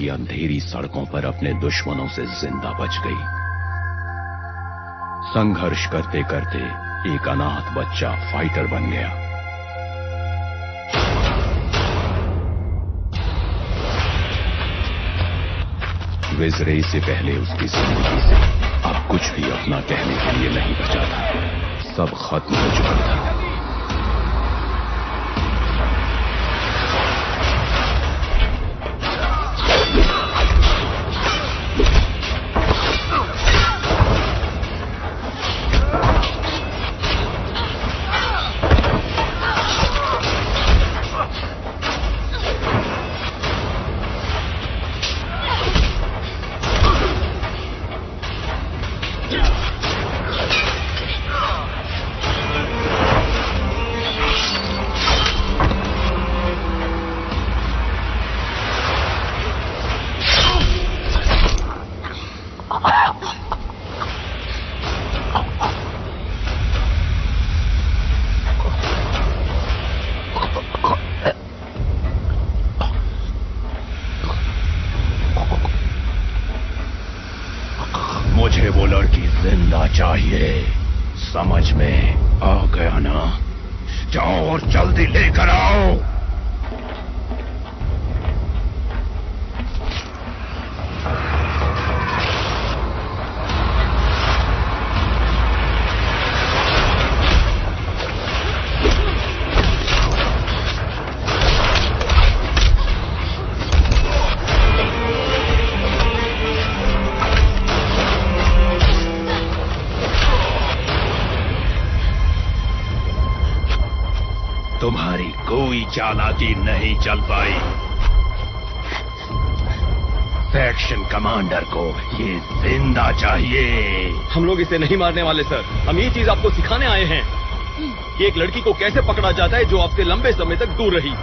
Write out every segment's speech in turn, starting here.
की अंधेरी सड़कों पर अपने दुश्मनों से जिंदा बच गई। संघर्ष करते करते एक अनाथ बच्चा फाइटर बन गया। विजरे से पहले उसकी जिंदगी से अब कुछ भी अपना कहने के लिए नहीं बचा था। सब खत्म हो चुका था। मुझे वो लड़की जिंदा चाहिए, समझ में आ गया ना? जाओ और जल्दी लेकर आओ। तुम्हारी कोई चालाकी नहीं चल पाई। सेक्शन कमांडर को ये जिंदा चाहिए। हम लोग इसे नहीं मारने वाले सर, हम ये चीज आपको सिखाने आए हैं कि एक लड़की को कैसे पकड़ा जाता है जो आपसे लंबे समय तक दूर रही।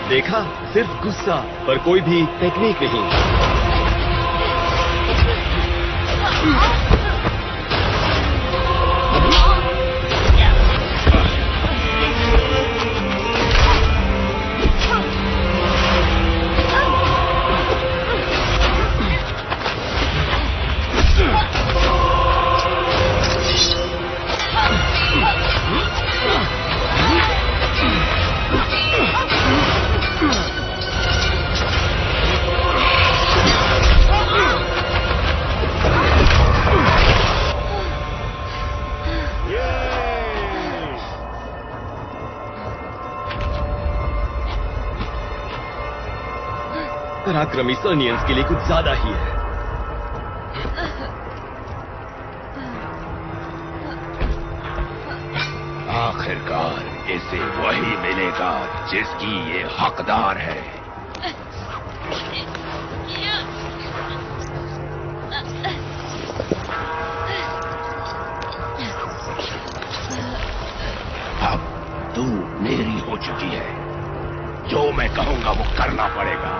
देखा, सिर्फ गुस्सा पर कोई भी टेक्निक नहीं। पराक्रमी सर्नियंस के लिए कुछ ज्यादा ही है। आखिरकार इसे वही मिलेगा जिसकी ये हकदार है। अब तू मेरी हो चुकी है। जो मैं कहूंगा वो करना पड़ेगा।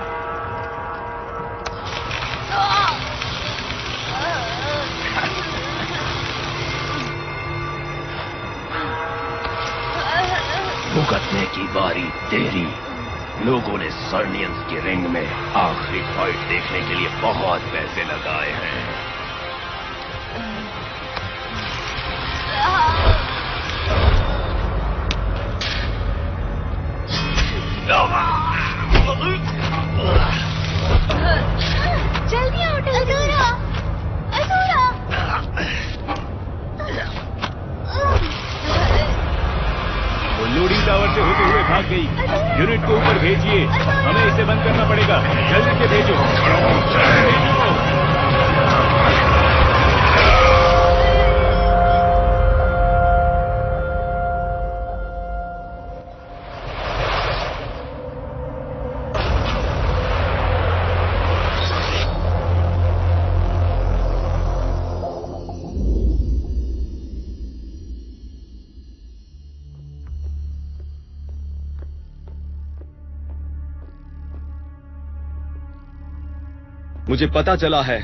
भुगतने की बारी तेरी। लोगों ने सर्नियंस के रिंग में आखिरी फाइट देखने के लिए बहुत पैसे लगाए हैं। जल्दी आओ अधूरा, अधूरा। वो लोडिंग टावर से होते हुए भाग गई। यूनिट को ऊपर भेजिए, हमें इसे बंद करना पड़ेगा। जल्दी से भेजो। मुझे पता चला है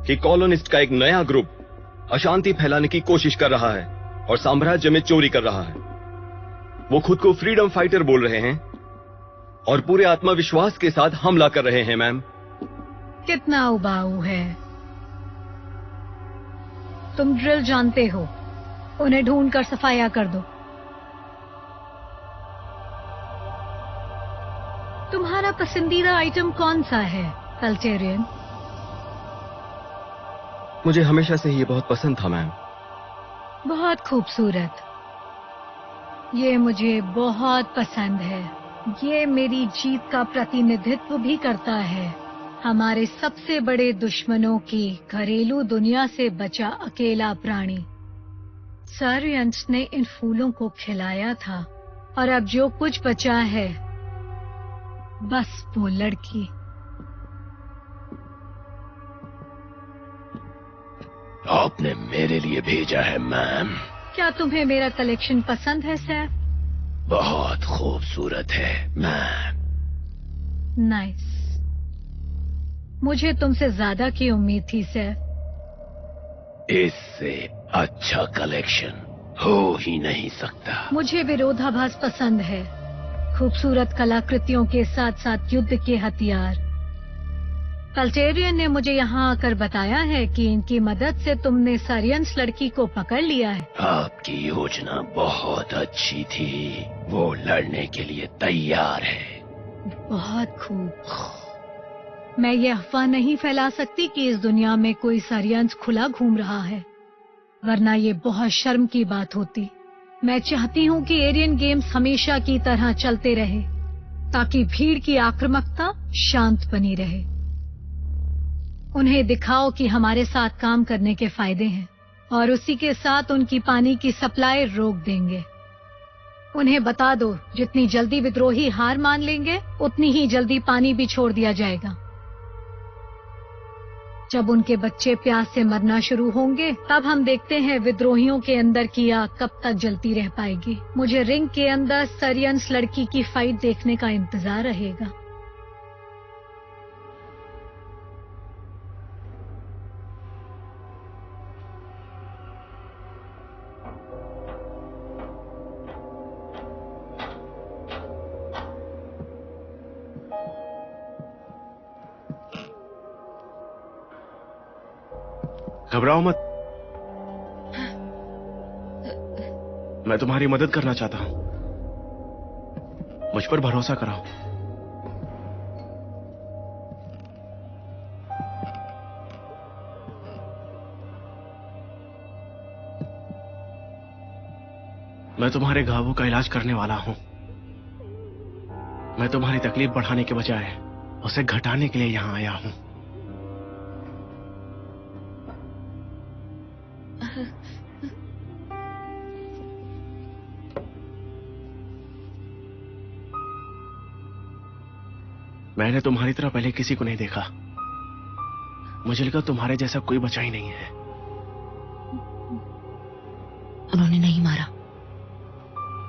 कि कॉलोनिस्ट का एक नया ग्रुप अशांति फैलाने की कोशिश कर रहा है। और साम्राज्य में चोरी कर रहा है। वो खुद को फ्रीडम फाइटर बोल रहे हैं और पूरे आत्मविश्वास के साथ हमला कर रहे हैं मैम। कितना उबाऊ है। तुम ड्रिल जानते हो, उन्हें ढूंढकर सफाया कर दो। तुम्हारा पसंदीदा आइटम कौन सा है, कल्टेरियन? मुझे हमेशा से ये बहुत पसंद था मैम। बहुत खूबसूरत। ये मुझे बहुत पसंद है। ये मेरी जीत का प्रतिनिधित्व भी करता है। हमारे सबसे बड़े दुश्मनों की घरेलू दुनिया से बचा अकेला प्राणी। सारियंस ने इन फूलों को खिलाया था और अब जो कुछ बचा है बस वो लड़की। आपने मेरे लिए भेजा है मैम। क्या तुम्हें मेरा कलेक्शन पसंद है सैफ? बहुत खूबसूरत है मैम। नाइस। मुझे तुमसे ज्यादा की उम्मीद थी सैफ। इससे अच्छा कलेक्शन हो ही नहीं सकता। मुझे विरोधाभास पसंद है। खूबसूरत कलाकृतियों के साथ साथ युद्ध के हथियार। कल्टेरियन ने मुझे यहाँ आकर बताया है कि इनकी मदद से तुमने सारियंस लड़की को पकड़ लिया है। आपकी योजना बहुत अच्छी थी। वो लड़ने के लिए तैयार है। बहुत खूब। मैं ये अफवाह नहीं फैला सकती कि इस दुनिया में कोई सारियंस खुला घूम रहा है, वरना ये बहुत शर्म की बात होती। मैं चाहती हूँ कि एरियन गेम्स हमेशा की तरह चलते रहे, ताकि भीड़ की आक्रामकता शांत बनी रहे। उन्हें दिखाओ कि हमारे साथ काम करने के फायदे हैं और उसी के साथ उनकी पानी की सप्लाई रोक देंगे। उन्हें बता दो, जितनी जल्दी विद्रोही हार मान लेंगे उतनी ही जल्दी पानी भी छोड़ दिया जाएगा। जब उनके बच्चे प्यास से मरना शुरू होंगे तब हम देखते हैं विद्रोहियों के अंदर की आग कब तक जलती रह पाएगी। मुझे रिंग के अंदर सारियंस लड़की की फाइट देखने का इंतजार रहेगा। घबराओ मत, मैं तुम्हारी मदद करना चाहता हूं। मुझ पर भरोसा कराओ। मैं तुम्हारे घावों का इलाज करने वाला हूं। मैं तुम्हारी तकलीफ बढ़ाने के बजाय उसे घटाने के लिए यहां आया हूं। मैंने तुम्हारी तरह पहले किसी को नहीं देखा। मुझे लगा तुम्हारे जैसा कोई बचा ही नहीं है। उन्होंने नहीं मारा।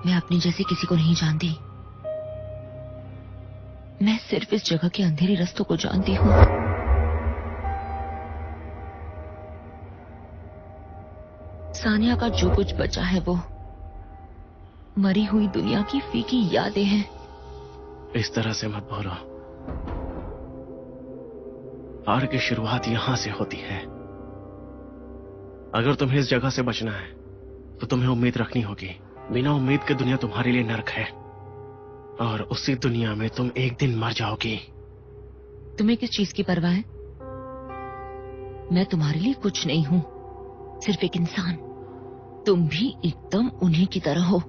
मैं अपनी जैसी किसी को नहीं जानती। मैं सिर्फ इस जगह के अंधेरे रास्तों को जानती हूँ। सानिया का जो कुछ बचा है वो मरी हुई दुनिया की फीकी यादें हैं। इस तरह से मत बोलो। हार की शुरुआत यहां से होती है। अगर तुम्हें इस जगह से बचना है तो तुम्हें उम्मीद रखनी होगी। बिना उम्मीद के दुनिया तुम्हारे लिए नर्क है और उसी दुनिया में तुम एक दिन मर जाओगी। तुम्हें किस चीज की परवाह है? मैं तुम्हारे लिए कुछ नहीं हूँ, सिर्फ एक इंसान। तुम भी एकदम उन्हीं की तरह हो।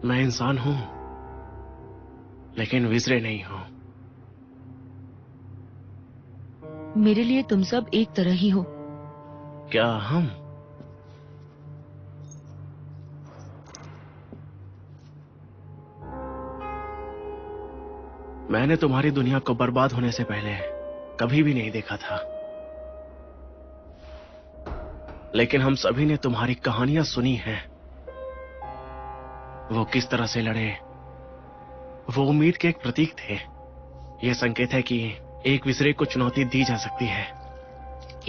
मैं इंसान हूं लेकिन विजरे नहीं हूं। मेरे लिए तुम सब एक तरह ही हो। क्या हम? मैंने तुम्हारी दुनिया को बर्बाद होने से पहले कभी भी नहीं देखा था, लेकिन हम सभी ने तुम्हारी कहानियां सुनी हैं। वो किस तरह से लड़े, वो उम्मीद के एक प्रतीक थे। यह संकेत है कि एक विजरे को चुनौती दी जा सकती है।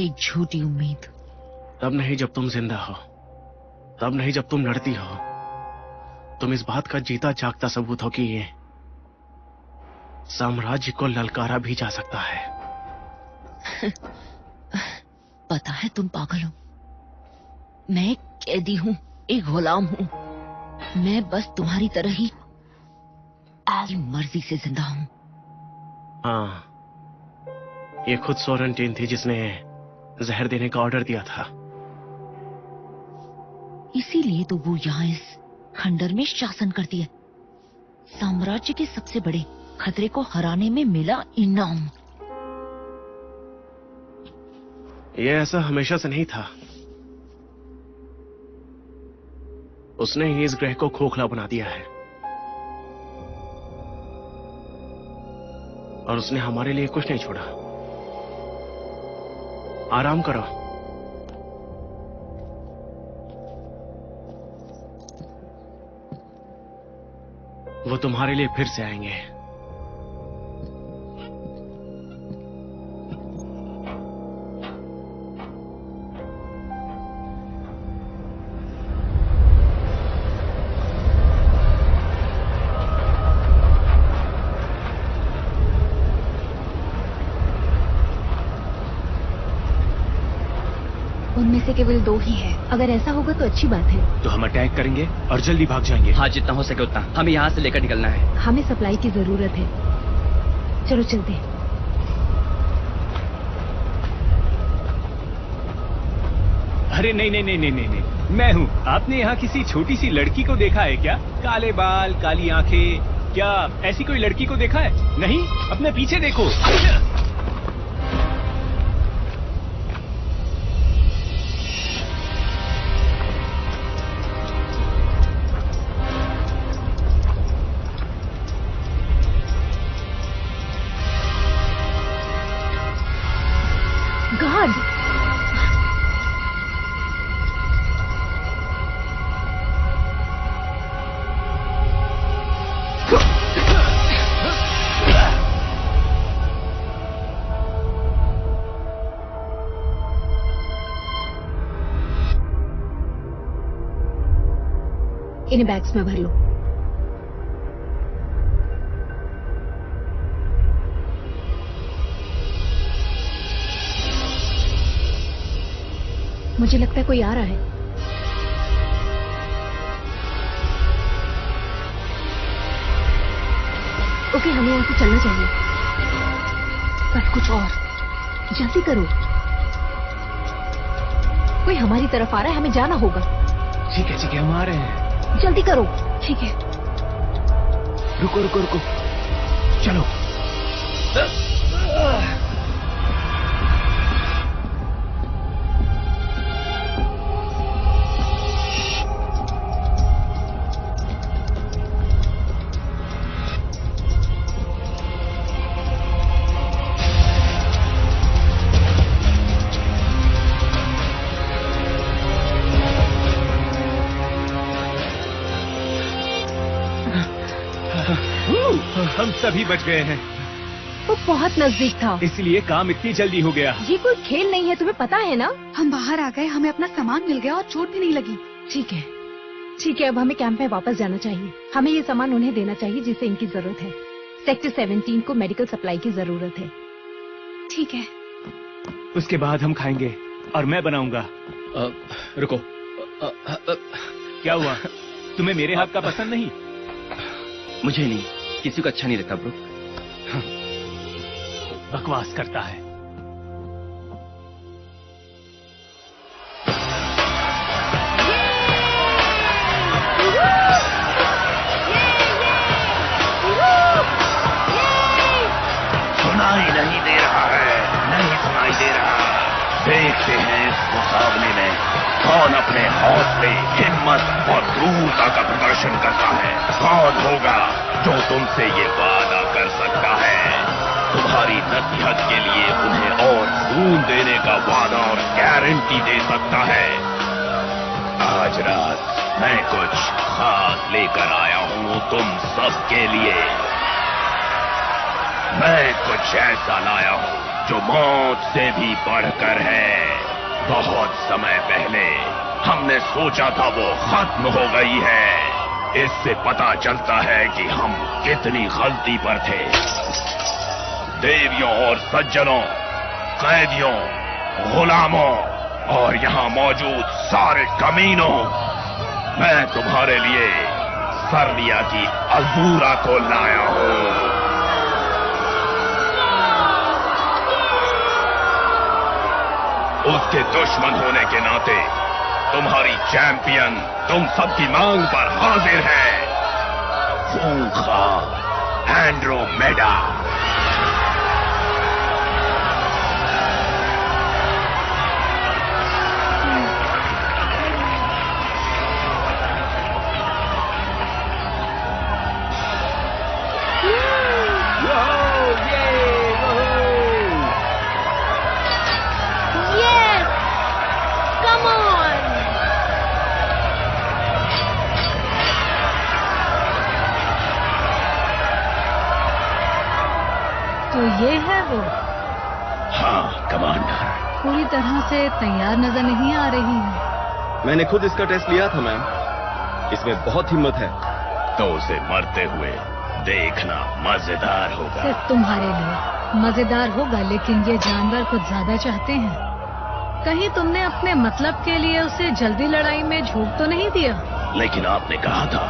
एक झूठी उम्मीद। तब नहीं जब तुम जिंदा हो। तब नहीं जब तुम लड़ती हो। तुम इस बात का जीता जागता सबूत हो कि ये साम्राज्य को ललकारा भी जा सकता है। पता है तुम पागल हो। मैं एक कैदी हूँ, एक गुलाम हूँ। मैं बस तुम्हारी तरह ही आपकी मर्जी से जिंदा हूँ। हाँ, ये खुद सोरेंटीन थी जिसने जहर देने का ऑर्डर दिया था। इसीलिए तो वो यहाँ इस खंडर में शासन करती है। साम्राज्य के सबसे बड़े खतरे को हराने में मिला इनाम। ये ऐसा हमेशा से नहीं था। उसने ही इस ग्रह को खोखला बना दिया है और उसने हमारे लिए कुछ नहीं छोड़ा। आराम करो। वो तुम्हारे लिए फिर से आएंगे। उनमें से केवल 2 ही है। अगर ऐसा होगा तो अच्छी बात है। तो हम अटैक करेंगे और जल्दी भाग जाएंगे। हाँ, जितना हो सके उतना। हमें यहाँ से लेकर निकलना है। हमें सप्लाई की जरूरत है। चलो चलते हैं। अरे नहीं नहीं नहीं नहीं नहीं नहीं, मैं हूँ। आपने यहाँ किसी छोटी सी लड़की को देखा है क्या? काले बाल, काली आंखें, क्या ऐसी कोई लड़की को देखा है? नहीं? अपने पीछे देखो। गॉड! इन्हें बैग्स में भर लो। मुझे लगता है कोई आ रहा है। ओके, हमें यहाँ से चलना चाहिए। बस कुछ और, जल्दी करो। कोई हमारी तरफ आ रहा है, हमें जाना होगा। ठीक है, हम आ रहे हैं। जल्दी करो। ठीक है। रुको रुको रुको, चलो। हम सभी बच गए हैं। वो बहुत नजदीक था, इसलिए काम इतनी जल्दी हो गया। ये कोई खेल नहीं है, तुम्हें पता है ना। हम बाहर आ गए, हमें अपना सामान मिल गया और चोट भी नहीं लगी। ठीक है, ठीक है। अब हमें कैंप में वापस जाना चाहिए। हमें ये सामान उन्हें देना चाहिए जिसे इनकी जरूरत है। सेक्टर 17 को मेडिकल सप्लाई की जरूरत है। ठीक है। उसके बाद हम खाएंगे और मैं बनाऊंगा। रुको। क्या हुआ? तुम्हें मेरे हाथ का पसंद नहीं? मुझे नहीं, किसी को अच्छा नहीं लगता ब्रो। बकवास करता है। सुनाई नहीं दे रहा है, नहीं सुनाई दे रहा। देखते हैं इस मुकाबले में कौन अपने हौसले, हिम्मत और क्रूरता का प्रदर्शन करता है। कौन होगा जो तुमसे ये वादा कर सकता है, तुम्हारी नसीहत के लिए उन्हें और खून देने का वादा और गारंटी दे सकता है। आज रात मैं कुछ खास लेकर आया हूँ तुम सबके लिए। मैं कुछ ऐसा लाया हूँ जो मौत से भी बढ़कर है। बहुत समय पहले हमने सोचा था वो खत्म हो गई है। इससे पता चलता है कि हम कितनी गलती पर थे। देवियों और सज्जनों, कैदियों, गुलामों और यहाँ मौजूद सारे कमीनों, मैं तुम्हारे लिए सर्दिया की अजूरा को लाया हूँ। उसके दुश्मन होने के नाते तुम्हारी चैंपियन तुम सबकी मांग पर हाजिर है। खूंखार एंड्रोमेडा। तो ये है वो। हाँ कमांडर। पूरी तरह से तैयार नजर नहीं आ रही है। मैंने खुद इसका टेस्ट लिया था मैम। इसमें बहुत हिम्मत है। तो उसे मरते हुए देखना मजेदार होगा। सिर्फ तुम्हारे लिए मजेदार होगा, लेकिन ये जानवर कुछ ज्यादा चाहते हैं। कहीं तुमने अपने मतलब के लिए उसे जल्दी लड़ाई में झोंक तो नहीं दिया? लेकिन आपने कहा था।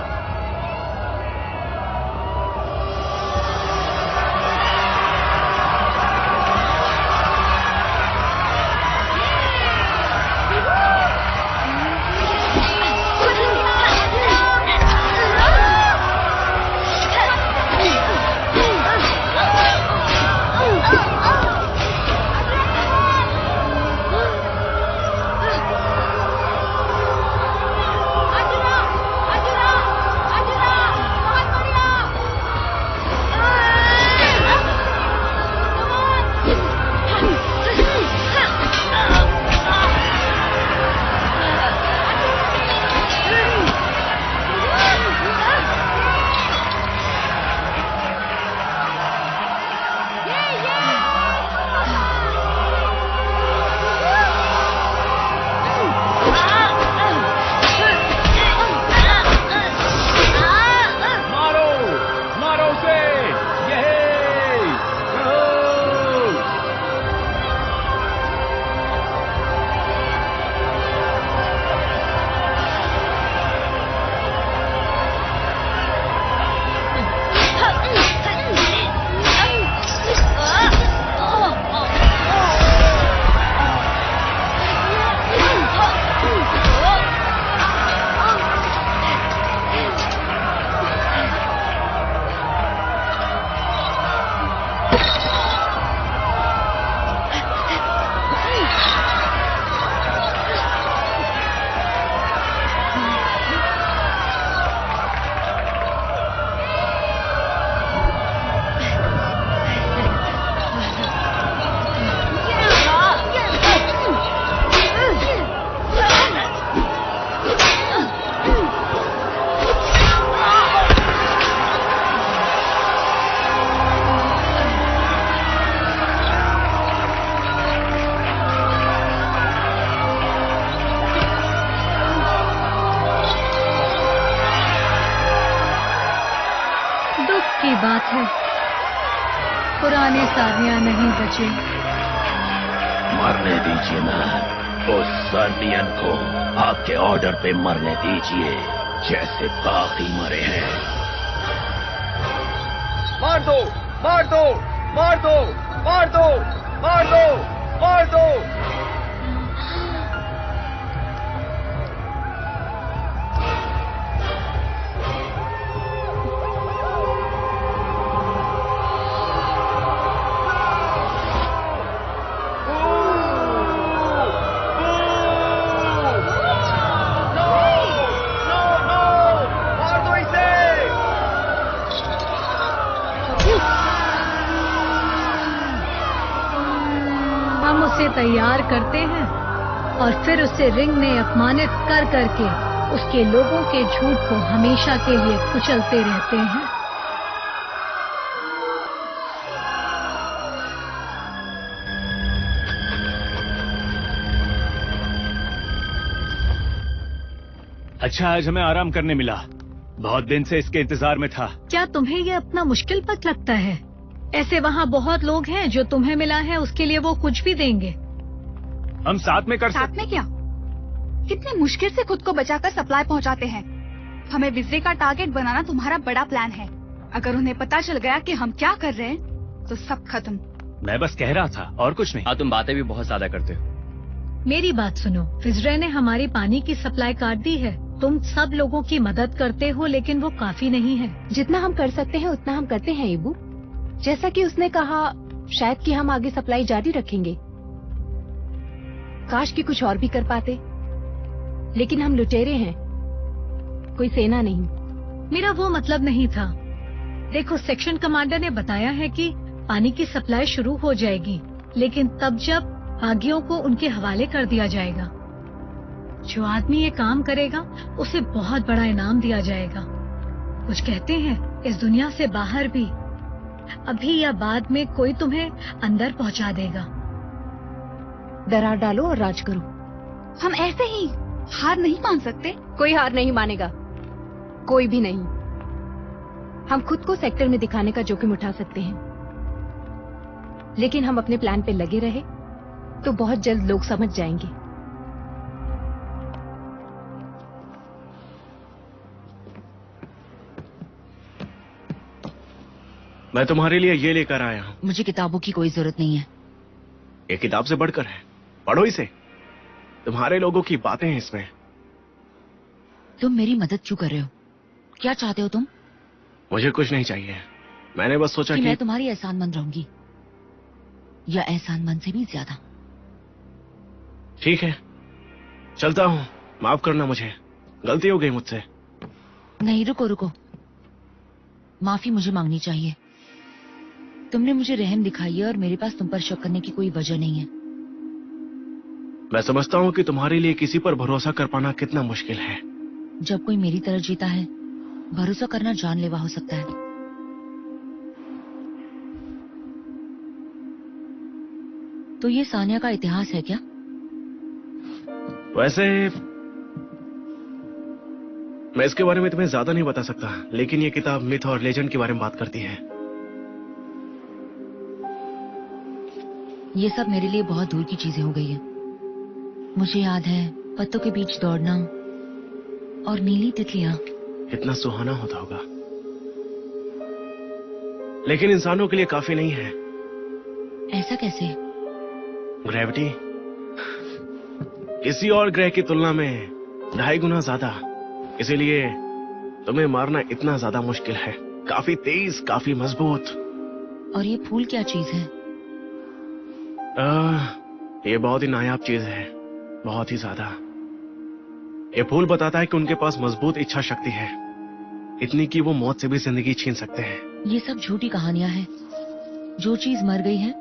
की बात है, पुराने सारियां नहीं बचे। मरने दीजिए मैम, उस सर्दियन को आपके ऑर्डर पे मरने दीजिए जैसे बाकी मरे हैं। मार दो, मार दो, मार दो, मार दो, मार दो, मार दो। हम उसे तैयार करते हैं और फिर उसे रिंग में अपमानित कर करके उसके लोगों के झूठ को हमेशा के लिए कुचलते रहते हैं। अच्छा, आज हमें आराम करने मिला। बहुत दिन से इसके इंतजार में था। क्या तुम्हें ये अपना मुश्किल वक्त लगता है? ऐसे वहाँ बहुत लोग हैं जो तुम्हें मिला है उसके लिए वो कुछ भी देंगे। हम साथ में कर साथ में क्या? कितनी मुश्किल से खुद को बचाकर सप्लाई पहुंचाते हैं। हमें विजय का टारगेट बनाना तुम्हारा बड़ा प्लान है। अगर उन्हें पता चल गया कि हम क्या कर रहे हैं तो सब खत्म। मैं बस कह रहा था और कुछ नहीं। हाँ, तुम बातें भी बहुत ज्यादा करते हो। मेरी बात सुनो, फिजरे ने हमारी पानी की सप्लाई काट दी है। तुम सब लोगों की मदद करते हो लेकिन वो काफी नहीं है। जितना हम कर सकते हैं उतना हम करते हैं एबू। जैसा कि उसने कहा, शायद कि हम आगे सप्लाई जारी रखेंगे। काश कि कुछ और भी कर पाते, लेकिन हम लुटेरे हैं, कोई सेना नहीं। मेरा वो मतलब नहीं था। देखो, सेक्शन कमांडर ने बताया है कि पानी की सप्लाई शुरू हो जाएगी, लेकिन तब जब बागियों को उनके हवाले कर दिया जाएगा। जो आदमी ये काम करेगा उसे बहुत बड़ा इनाम दिया जाएगा। कुछ कहते हैं इस दुनिया से बाहर भी अभी या बाद में कोई तुम्हें अंदर पहुंचा देगा। दरार डालो और राज करो। हम ऐसे ही हार नहीं मान सकते। कोई हार नहीं मानेगा, कोई भी नहीं। हम खुद को सेक्टर में दिखाने का जोखिम उठा सकते हैं, लेकिन हम अपने प्लान पे लगे रहे तो बहुत जल्द लोग समझ जाएंगे। मैं तुम्हारे लिए ये लेकर आया हूँ। मुझे किताबों की कोई जरूरत नहीं है। ये किताब से बढ़कर है, पढ़ो इसे। तुम्हारे लोगों की बातें हैं इसमें। तुम मेरी मदद क्यों कर रहे हो? क्या चाहते हो तुम? मुझे कुछ नहीं चाहिए। मैंने बस सोचा कि कि मैं तुम्हारी एहसानमंद रहूंगी, या एहसानमंद से भी ज्यादा। ठीक है, चलता हूँ। माफ करना, मुझे गलती हो गई मुझसे। नहीं, रुको रुको। माफी मुझे मांगनी चाहिए। तुमने मुझे रहम दिखाई है और मेरे पास तुम पर शक करने की कोई वजह नहीं है। मैं समझता हूँ कि तुम्हारे लिए किसी पर भरोसा कर पाना कितना मुश्किल है। जब कोई मेरी तरह जीता है, भरोसा करना जानलेवा हो सकता है। तो ये सानिया का इतिहास है क्या? वैसे मैं इसके बारे में तुम्हें ज्यादा नहीं बता सकता, लेकिन ये किताब मिथ और लेजेंड के बारे में बात करती है। ये सब मेरे लिए बहुत दूर की चीजें हो गई है। मुझे याद है पत्तों के बीच दौड़ना और नीली तितलियां। कितना सुहाना होता होगा, लेकिन इंसानों के लिए काफी नहीं है। ऐसा कैसे? ग्रेविटी किसी और ग्रह की तुलना में 2.5 गुना ज्यादा, इसीलिए तुम्हें मारना इतना ज्यादा मुश्किल है। काफी तेज, काफी मजबूत। और ये फूल क्या चीज है? ये बहुत ही नायाब चीज है, बहुत ही ज्यादा। ये फूल बताता है कि उनके पास मजबूत इच्छा शक्ति है, इतनी कि वो मौत से भी जिंदगी छीन सकते हैं। ये सब झूठी कहानियां हैं। जो चीज मर गई है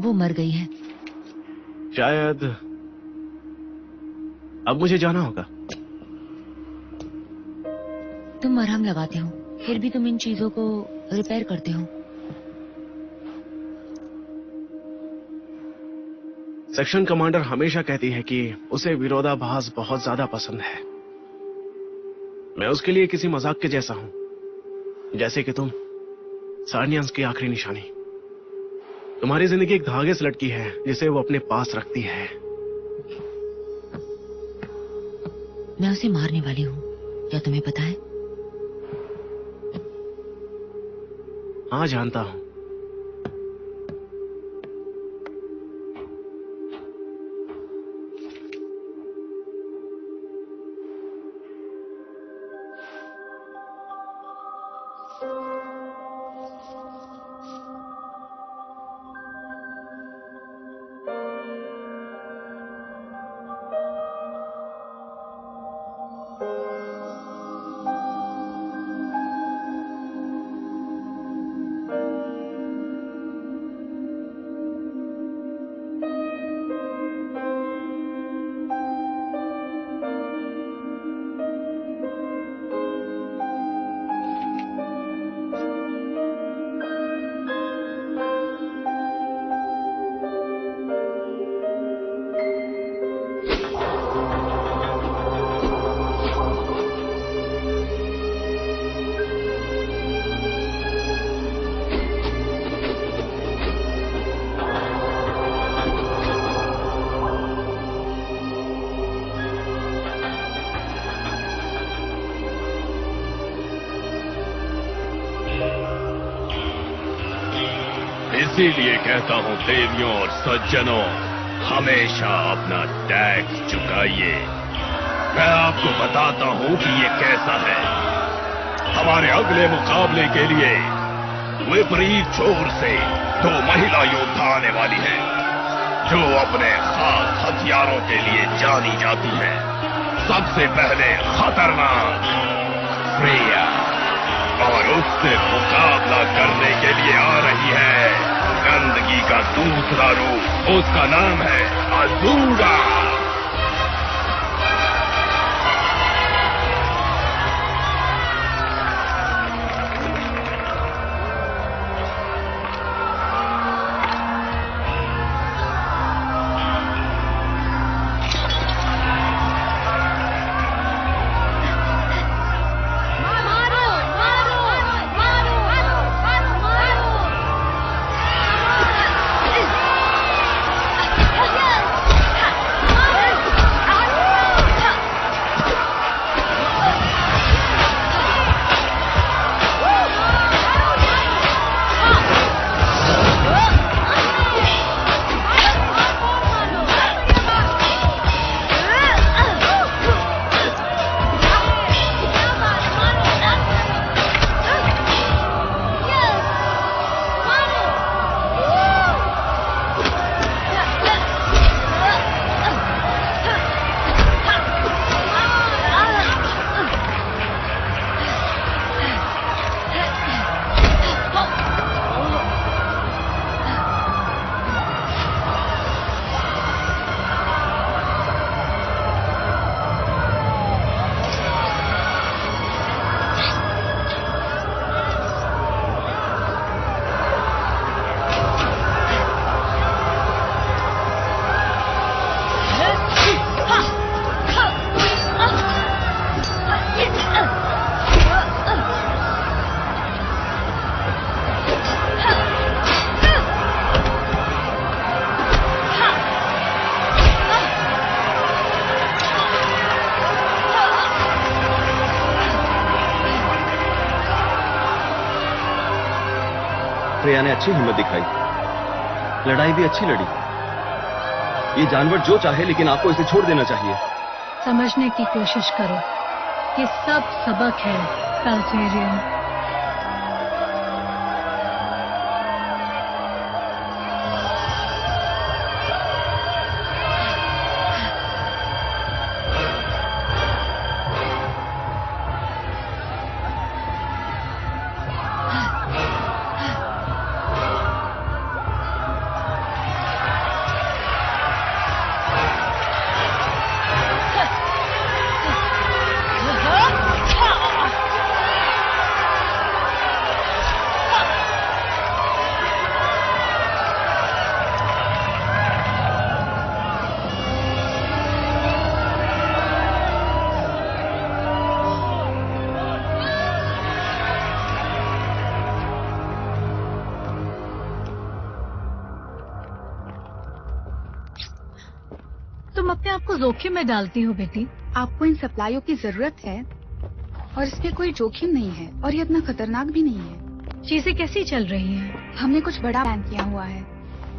वो मर गई है। शायद अब मुझे जाना होगा। तुम मरहम लगाते हो, फिर भी तुम इन चीजों को रिपेयर करते हो। सेक्शन कमांडर हमेशा कहती है कि उसे विरोधाभास बहुत ज्यादा पसंद है। मैं उसके लिए किसी मजाक के जैसा हूं, जैसे कि तुम सार्नियंस की आखिरी निशानी। तुम्हारी जिंदगी एक धागे से लटकी है जिसे वो अपने पास रखती है। मैं उसे मारने वाली हूँ, क्या तुम्हें पता है? हाँ, जानता हूं। इसीलिए कहता हूँ देवियों और सज्जनों, हमेशा अपना टैक्स चुकाइए। मैं आपको बताता हूँ कि ये कैसा है। हमारे अगले मुकाबले के लिए विपरीत छोर से 2 महिला योद्धा आने वाली हैं, जो अपने खास हथियारों के लिए जानी जाती हैं। सबसे पहले खतरनाक प्रिया, और उससे मुकाबला करने के लिए आ रही है गंदगी का दूसरा रूप। उसका नाम है अज़ूरा। प्रिया ने अच्छी हिम्मत दिखाई, लड़ाई भी अच्छी लड़ी। ये जानवर जो चाहे, लेकिन आपको इसे छोड़ देना चाहिए। समझने की कोशिश करो, ये सब सबक है पेल्टेरियन। तुम अपने आप को जोखिम में डालती हो बेटी। आपको इन सप्लाइयों की जरूरत है और इसमें कोई जोखिम नहीं है और ये इतना खतरनाक भी नहीं है। चीजें कैसी चल रही हैं? हमने कुछ बड़ा प्लान किया हुआ है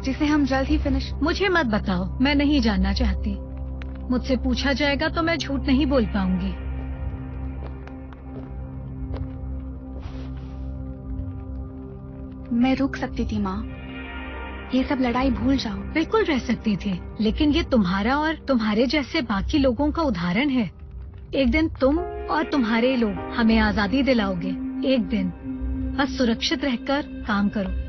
जिसे हम जल्द ही फिनिश। मुझे मत बताओ, मैं नहीं जानना चाहती। मुझसे पूछा जाएगा तो मैं झूठ नहीं बोल पाऊंगी। मैं रुक सकती थी माँ, ये सब लड़ाई भूल जाओ। बिल्कुल रह सकती थी, लेकिन ये तुम्हारा और तुम्हारे जैसे बाकी लोगों का उदाहरण है। एक दिन तुम और तुम्हारे लोग हमें आजादी दिलाओगे। एक दिन बस सुरक्षित रहकर काम करो।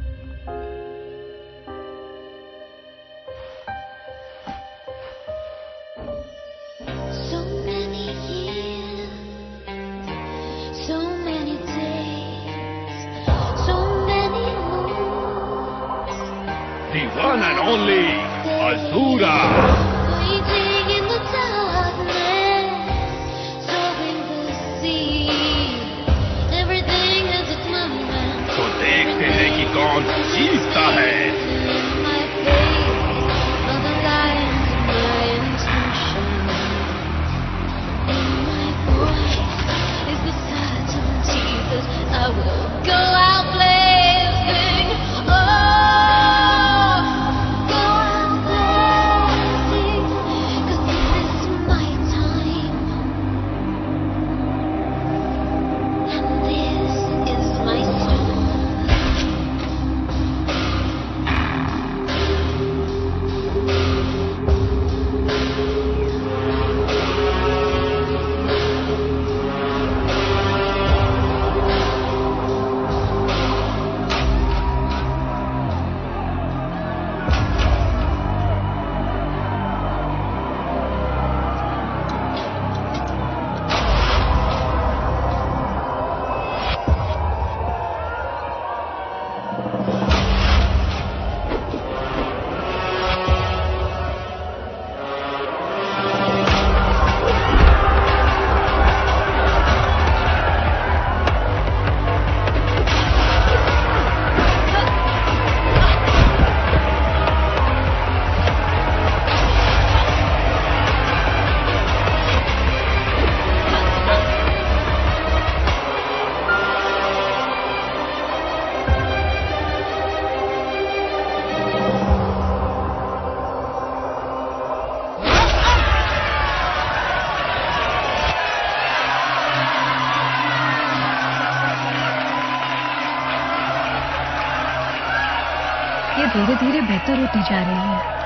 The one and only Azura. Waiting in the darkness, soaring the sea. Everything has its moment. तो देखते हैं कि कौन जीतता है। In my face, all the lions of my intention. In my voice is the certainty that I will go out blazing. Oh. धीरे धीरे बेहतर होती जा रही है।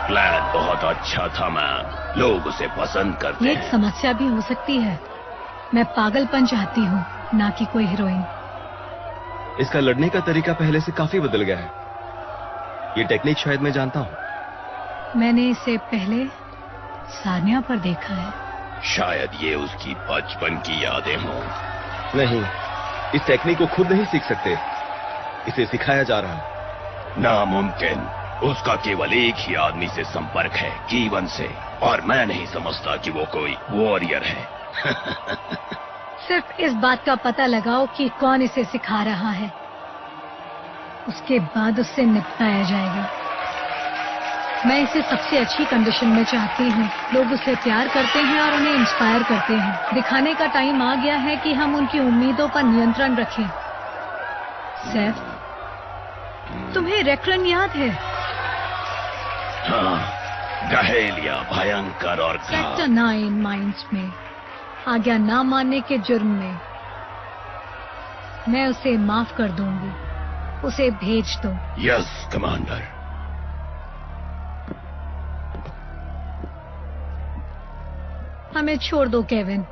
प्लान बहुत अच्छा था मैम, लोग उसे पसंद करते ये हैं। एक समस्या भी हो सकती है। मैं पागलपन चाहती हूँ, ना कि कोई हीरोइन। इसका लड़ने का तरीका पहले से काफी बदल गया है। ये टेक्निक शायद मैं जानता हूँ। मैंने इसे पहले सानिया पर देखा है। शायद ये उसकी बचपन की यादें हों। नहीं, इस टेक्निक को खुद नहीं सीख सकते, इसे सिखाया जा रहा है। नामुमकिन। उसका केवल एक ही आदमी से संपर्क है, कीवन से, और मैं नहीं समझता कि वो कोई वॉरियर है। सिर्फ इस बात का पता लगाओ कि कौन इसे सिखा रहा है, उसके बाद उससे निपटाया जाएगा। मैं इसे सबसे अच्छी कंडीशन में चाहती हूँ। लोग उसे प्यार करते हैं और उन्हें इंस्पायर करते हैं। दिखाने का टाइम आ गया है कि हम उनकी उम्मीदों पर नियंत्रण रखें। सैफ, तुम्हें रेक्लन याद है? हाँ, गहेलिया भयंकर और सेक्टर 9 माइंस में आज्ञा ना मानने के जुर्म में मैं उसे माफ कर दूंगी। उसे भेज दो। Yes commander. हमें छोड़ दो केविन।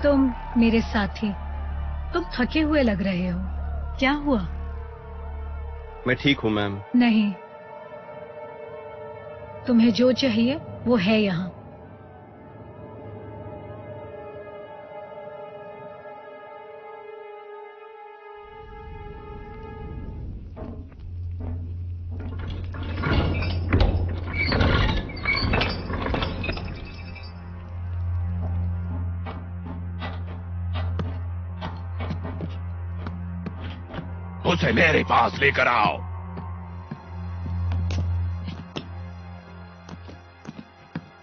तुम मेरे साथी, तुम थके हुए लग रहे हो। क्या हुआ? मैं ठीक हूँ मैम। नहीं, तुम्हें जो चाहिए वो है यहाँ। उसे मेरे पास लेकर आओ।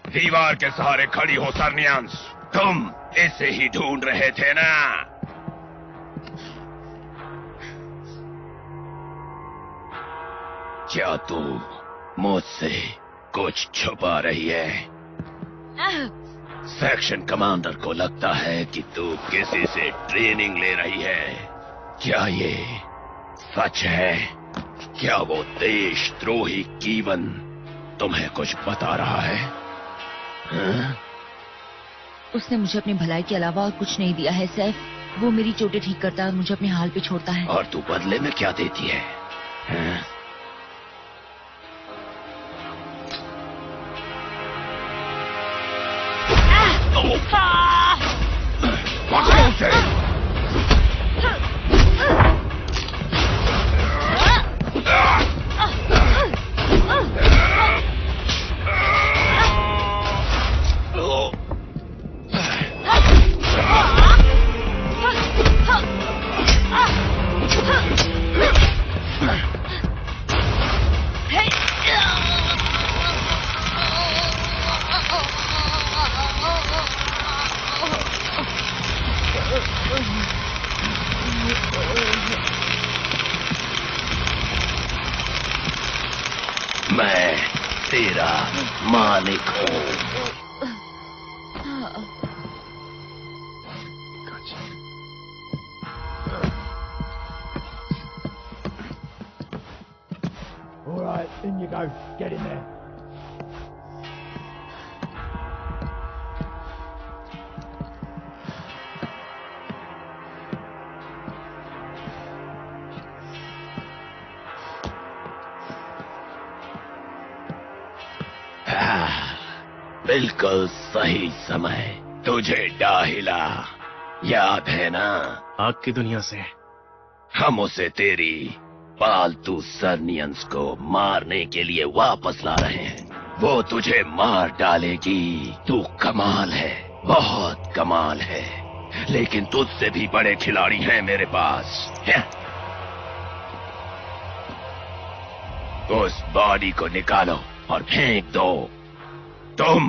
दीवार के सहारे खड़ी हो सरनियंस। तुम इसे ही ढूंढ रहे थे ना? क्या तू मुझसे कुछ छुपा रही है? सेक्शन कमांडर को लगता है कि तू किसी से ट्रेनिंग ले रही है। क्या ये सच है? क्या वो देशद्रोही कीवन तुम्हें कुछ बता रहा है? हाँ? उसने मुझे अपनी भलाई के अलावा और कुछ नहीं दिया है सैफ। वो मेरी चोटें ठीक करता है और मुझे अपने हाल पे छोड़ता है। और तू बदले में क्या देती है? हाँ? पकड़ो उसे! मैं तेरा मालिक हूँ। All right, in you go. Get in there. बिल्कुल सही समय। तुझे डाहिला याद है ना? आग की दुनिया से हम उसे तेरी पालतू सरनियंस को मारने के लिए वापस ला रहे हैं। वो तुझे मार डालेगी। तू कमाल है, बहुत कमाल है, लेकिन तुझसे भी बड़े खिलाड़ी हैं मेरे पास। उस बॉडी को निकालो और फेंक दो। तुम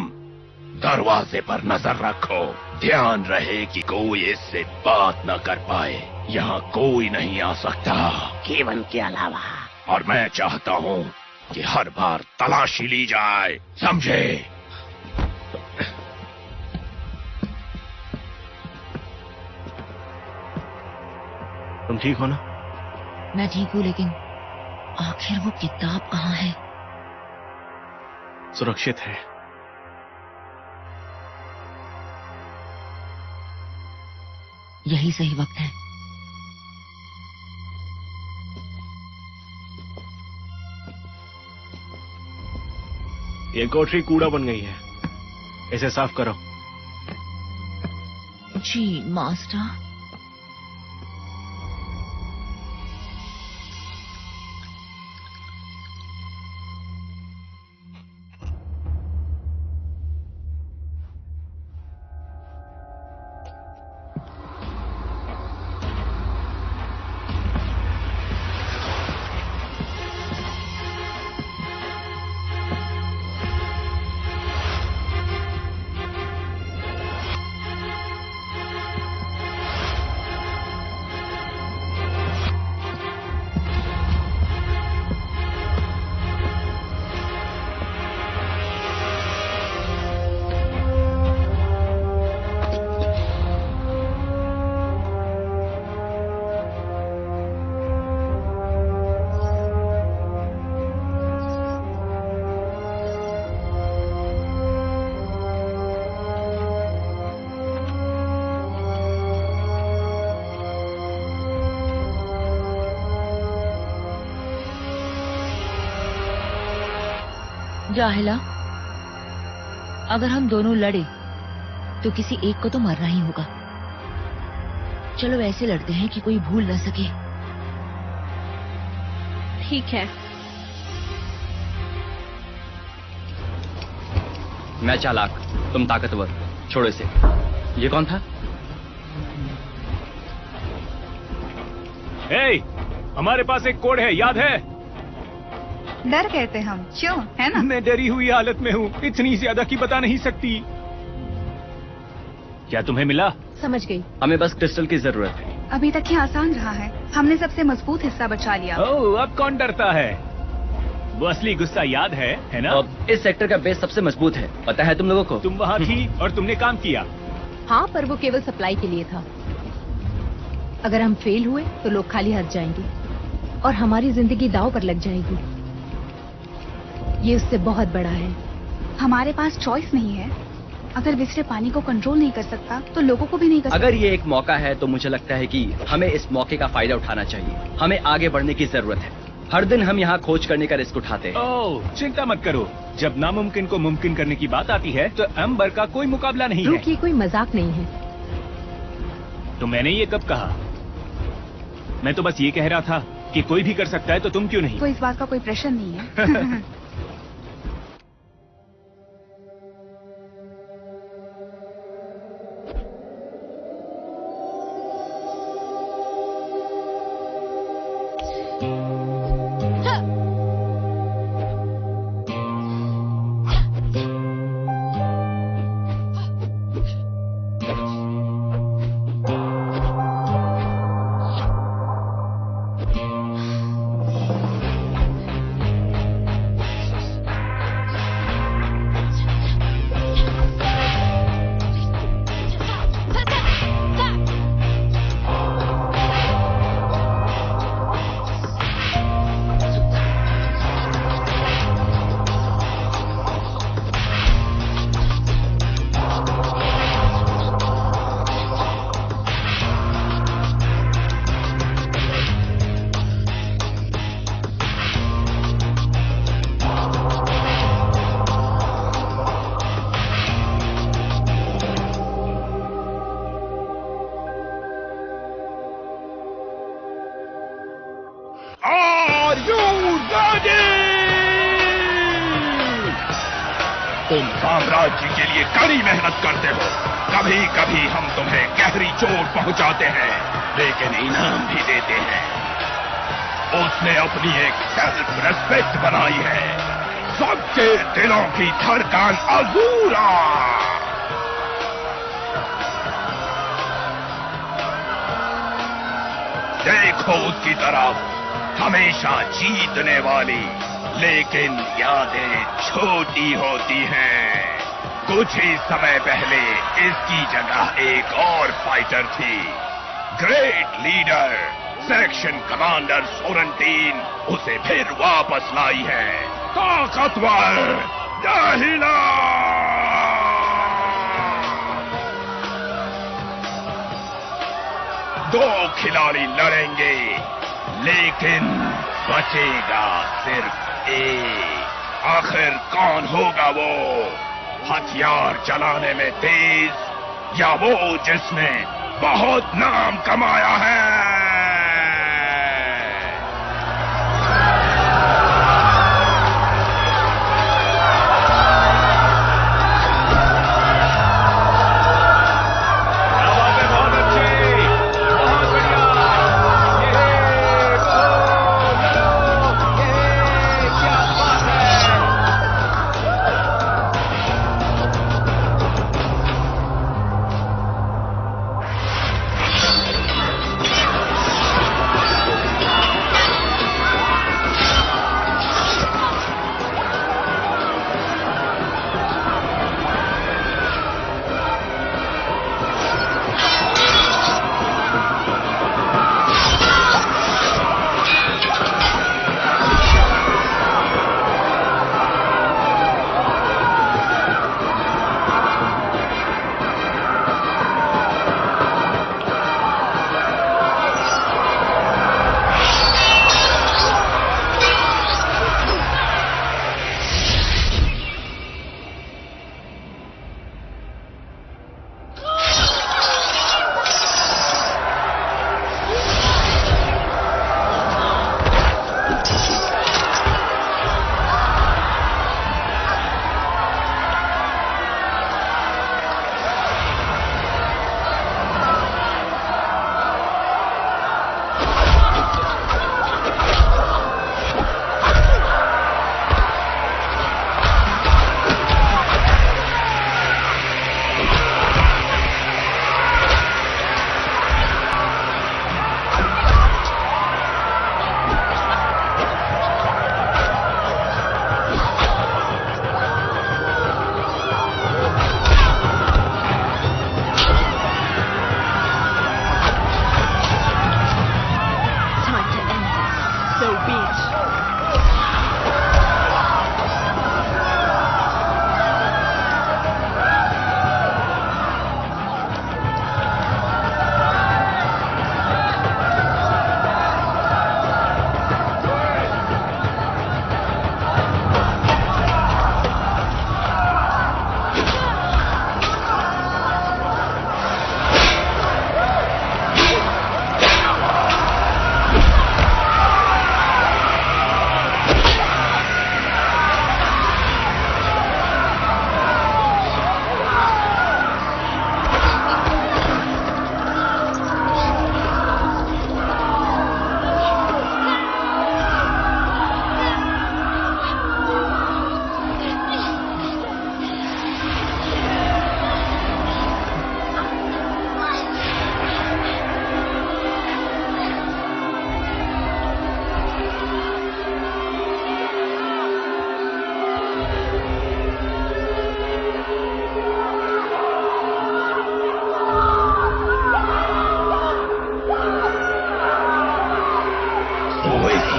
दरवाजे पर नजर रखो। ध्यान रहे कि कोई इससे बात न कर पाए। यहाँ कोई नहीं आ सकता केवल के अलावा। और मैं चाहता हूँ कि हर बार तलाशी ली जाए, समझे? ठीक हो ना? मैं ठीक हूँ, लेकिन आखिर वो किताब कहाँ है? सुरक्षित है। यही सही वक्त है। ये कोठरी कूड़ा बन गई है, इसे साफ करो। जी मास्टर। जाहिला, अगर हम दोनों लड़े तो किसी एक को तो मरना ही होगा। चलो ऐसे लड़ते हैं कि कोई भूल न सके। ठीक है। मैं चालाक, तुम ताकतवर। छोड़ो इसे। ये कौन था? हे, हमारे पास एक कोड है, याद है? डर गए थे हम, क्यों? है ना? मैं डरी हुई हालत में हूँ, इतनी ज्यादा कि बता नहीं सकती। क्या तुम्हें मिला? समझ गई। हमें बस क्रिस्टल की जरूरत है। अभी तक ये आसान रहा है, हमने सबसे मजबूत हिस्सा बचा लिया। ओह, अब कौन डरता है? वो असली गुस्सा याद है ना? इस सेक्टर का बेस सबसे मजबूत है, पता है तुम लोगों को? तुम वहाँ थी और तुमने काम किया। हाँ, पर वो केवल सप्लाई के लिए था। अगर हम फेल हुए तो लोग खाली हाथ जाएंगे और हमारी जिंदगी दांव पर लग जाएगी। ये उससे बहुत बड़ा है। हमारे पास चॉइस नहीं है। अगर विस्रे पानी को कंट्रोल नहीं कर सकता तो लोगों को भी नहीं कर सकता। अगर ये एक मौका है तो मुझे लगता है कि हमें इस मौके का फायदा उठाना चाहिए। हमें आगे बढ़ने की जरूरत है। हर दिन हम यहाँ खोज करने का रिस्क उठाते हैं। ओह, चिंता मत करो। जब नामुमकिन को मुमकिन करने की बात आती है तो एम्बर का कोई मुकाबला नहीं है। ये कोई मजाक नहीं है। तो मैंने ये कब कहा? मैं तो बस ये कह रहा था कि कोई भी कर सकता है, तो तुम क्यों नहीं? तो इस बात का कोई प्रश्न नहीं है। तुम साम्राज्य के लिए कड़ी मेहनत करते हो। कभी कभी हम तुम्हें गहरी चोट पहुंचाते हैं, लेकिन इनाम भी देते हैं। उसने अपनी एक सेल्फ रेस्पेक्ट बनाई है। सबके दिलों की धड़कन अजूरा। देखो उसकी तरफ, हमेशा जीतने वाली, लेकिन यादें छोटी होती हैं। कुछ ही समय पहले इसकी जगह एक और फाइटर थी, ग्रेट लीडर सेक्शन कमांडर सोरेंटीन उसे फिर वापस लाई है। ताकतवर दाहिला। दो खिलाड़ी लड़ेंगे, लेकिन बचेगा सिर्फ एक। आखिर कौन होगा वो? हथियार चलाने में तेज या वो जिसने बहुत नाम कमाया है?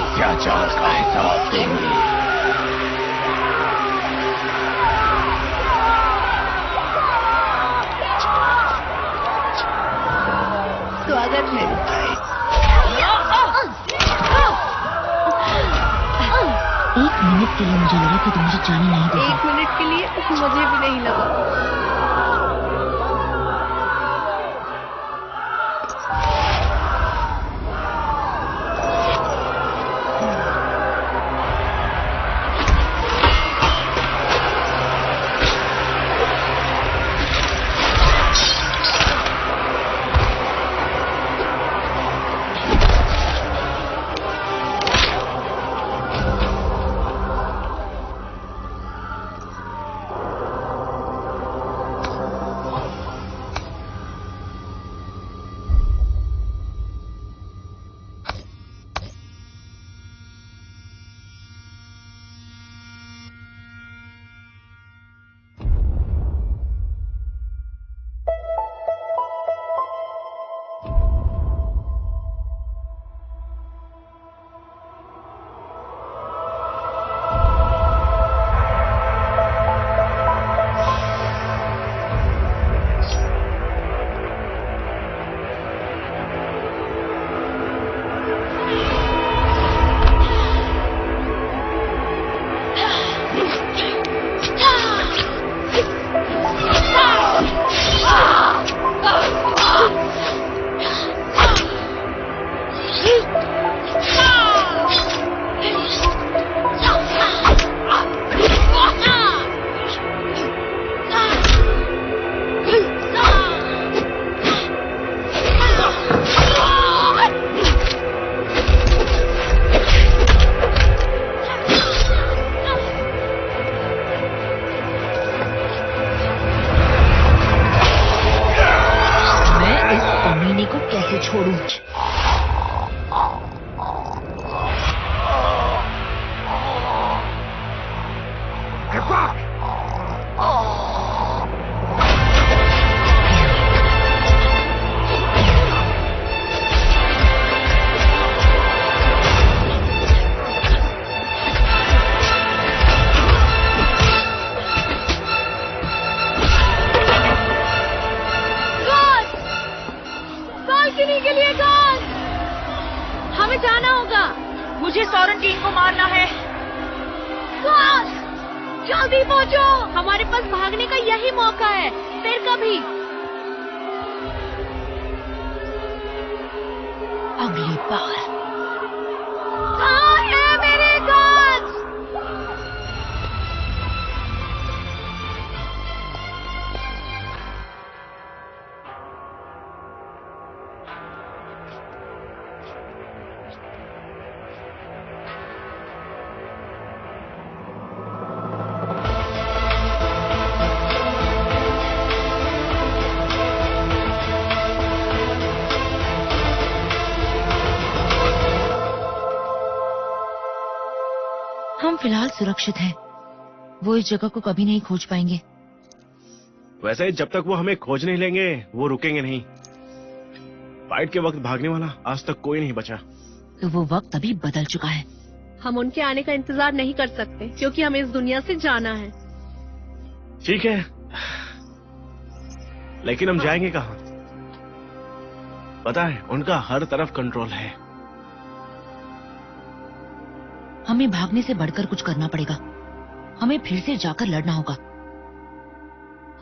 अत्याचार का हिसाब देंगे। स्वागत है। एक मिनट के लिए मुझे लगा कि तुम मुझे जाने नहीं दोगे। 1 मिनट के लिए मुझे भी नहीं लगा। जल्दी पहुंचो, हमारे पास भागने का यही मौका है, फिर कभी। अगली बार। कहाँ है मेरे गन्स? हम फिलहाल सुरक्षित हैं। वो इस जगह को कभी नहीं खोज पाएंगे। वैसे जब तक वो हमें खोज नहीं लेंगे वो रुकेंगे नहीं। फाइट के वक्त भागने वाला आज तक कोई नहीं बचा। तो वो वक्त अभी बदल चुका है। हम उनके आने का इंतजार नहीं कर सकते क्योंकि हमें इस दुनिया से जाना है। ठीक है, लेकिन हम जाएंगे कहाँ? पता है उनका हर तरफ कंट्रोल है। हमें भागने से बढ़कर कुछ करना पड़ेगा। हमें फिर से जाकर लड़ना होगा।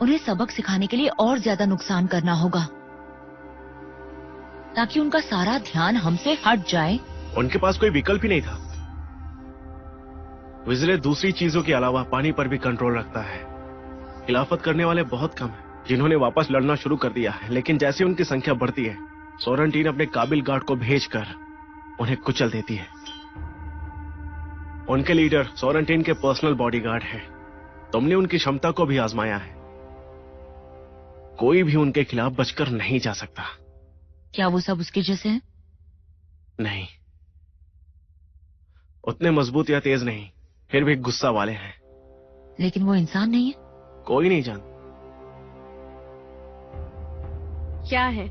उन्हें सबक सिखाने के लिए और ज्यादा नुकसान करना होगा ताकि उनका सारा ध्यान हमसे हट जाए। उनके पास कोई विकल्प ही नहीं था। विजले दूसरी चीजों के अलावा पानी पर भी कंट्रोल रखता है। खिलाफत करने वाले बहुत कम हैं जिन्होंने वापस लड़ना शुरू कर दिया है, लेकिन जैसे उनकी संख्या बढ़ती है सोरेंटीन अपने काबिल गार्ड को भेजकर उन्हें कुचल देती है। उनके लीडर सोरेंटीन के पर्सनल बॉडीगार्ड हैं। तुमने उनकी क्षमता को भी आजमाया है। कोई भी उनके खिलाफ बचकर नहीं जा सकता। क्या वो सब उसके जैसे हैं? नहीं, उतने मजबूत या तेज नहीं, फिर भी गुस्सा वाले हैं। लेकिन वो इंसान नहीं है। कोई नहीं जानता। क्या है?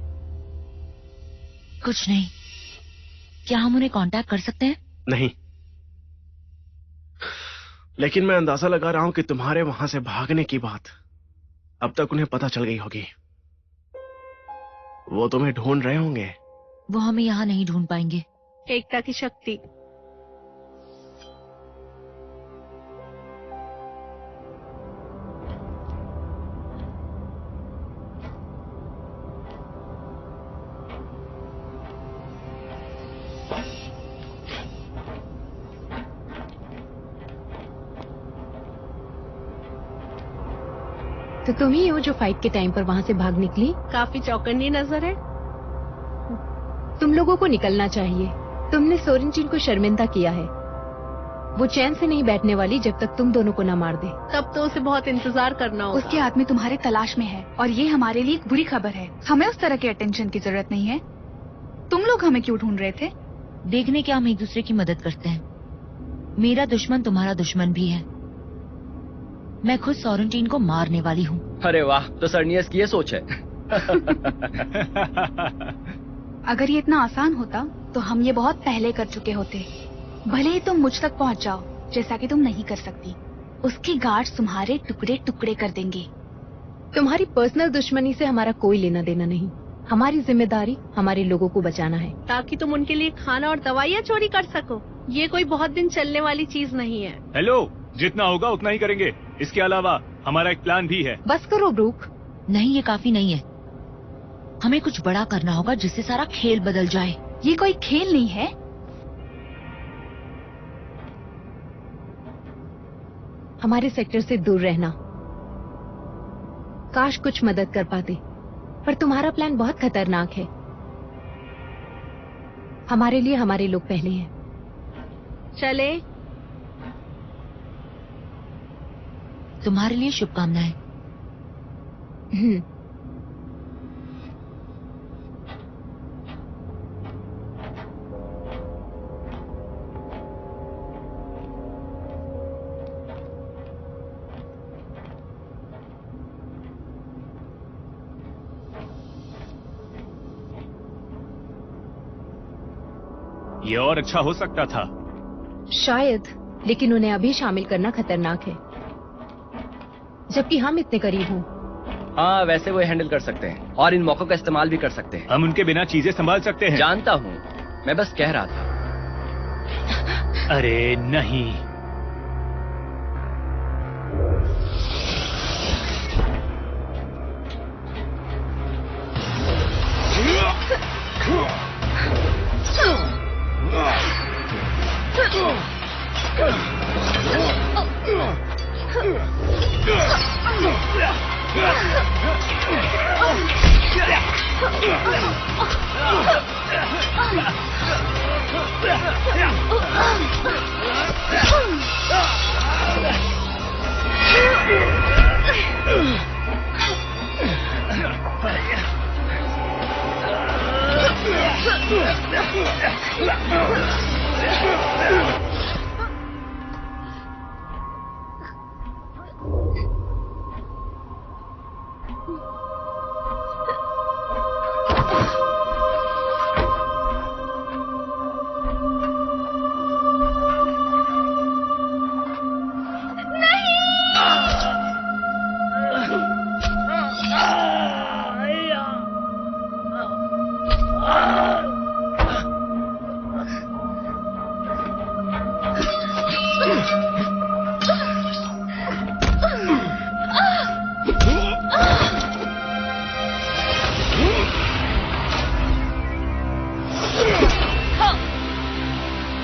कुछ नहीं। क्या हम उन्हें कांटेक्ट कर सकते हैं? नहीं, लेकिन मैं अंदाजा लगा रहा हूं कि तुम्हारे वहां से भागने की बात अब तक उन्हें पता चल गई होगी। वो तुम्हें ढूंढ रहे होंगे। वो हमें यहाँ नहीं ढूंढ पाएंगे। एकता की शक्ति। तो तुम ही हो जो फाइट के टाइम पर वहाँ से भाग निकली। काफी चौकन्नी नजर है। तुम लोगों को निकलना चाहिए। तुमने सोरेंटीन को शर्मिंदा किया है। वो चैन से नहीं बैठने वाली जब तक तुम दोनों को न मार दे। तब तो उसे बहुत इंतजार करना होगा। उसके आदमी तुम्हारे तलाश में है और ये हमारे लिए एक बुरी खबर है। हमें उस तरह के अटेंशन की जरूरत नहीं है। तुम लोग हमें क्यों ढूंढ रहे थे? देखने क्या हम एक दूसरे की मदद करते हैं। मेरा दुश्मन तुम्हारा दुश्मन भी है। मैं खुद सोरेंटीन को मारने वाली हूँ। अरे वाह, तो सरनियस की ये सोच है। अगर ये इतना आसान होता तो हम ये बहुत पहले कर चुके होते। भले ही तुम मुझ तक पहुंच जाओ, जैसा कि तुम नहीं कर सकती। उसके गार्ड्स तुम्हारे टुकड़े टुकड़े कर देंगे। तुम्हारी पर्सनल दुश्मनी से हमारा कोई लेना देना नहीं। हमारी जिम्मेदारी हमारे लोगों को बचाना है। ताकि तुम उनके लिए खाना और दवाइयाँ चोरी कर सको। ये कोई बहुत दिन चलने वाली चीज नहीं है। हेलो, जितना होगा उतना ही करेंगे। इसके अलावा हमारा एक प्लान भी है। बस करो ब्रूक। नहीं, ये काफी नहीं है। हमें कुछ बड़ा करना होगा जिससे सारा खेल बदल जाए। ये कोई खेल नहीं है। हमारे सेक्टर से दूर रहना। काश कुछ मदद कर पाते, पर तुम्हारा प्लान बहुत खतरनाक है। हमारे लिए हमारे लोग पहले हैं। चले। तुम्हारे लिए शुभकामनाएं। ये और अच्छा हो सकता था। शायद, लेकिन उन्हें अभी शामिल करना खतरनाक है, जबकि हम इतने करीब हों। हाँ, वैसे वो हैंडल कर सकते हैं और इन मौकों का इस्तेमाल भी कर सकते हैं। हम उनके बिना चीजें संभाल सकते हैं। जानता हूँ, मैं बस कह रहा था। अरे नहीं।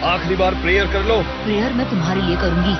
आखिरी बार प्रेयर कर लो। प्रेयर मैं तुम्हारे लिए करूंगी।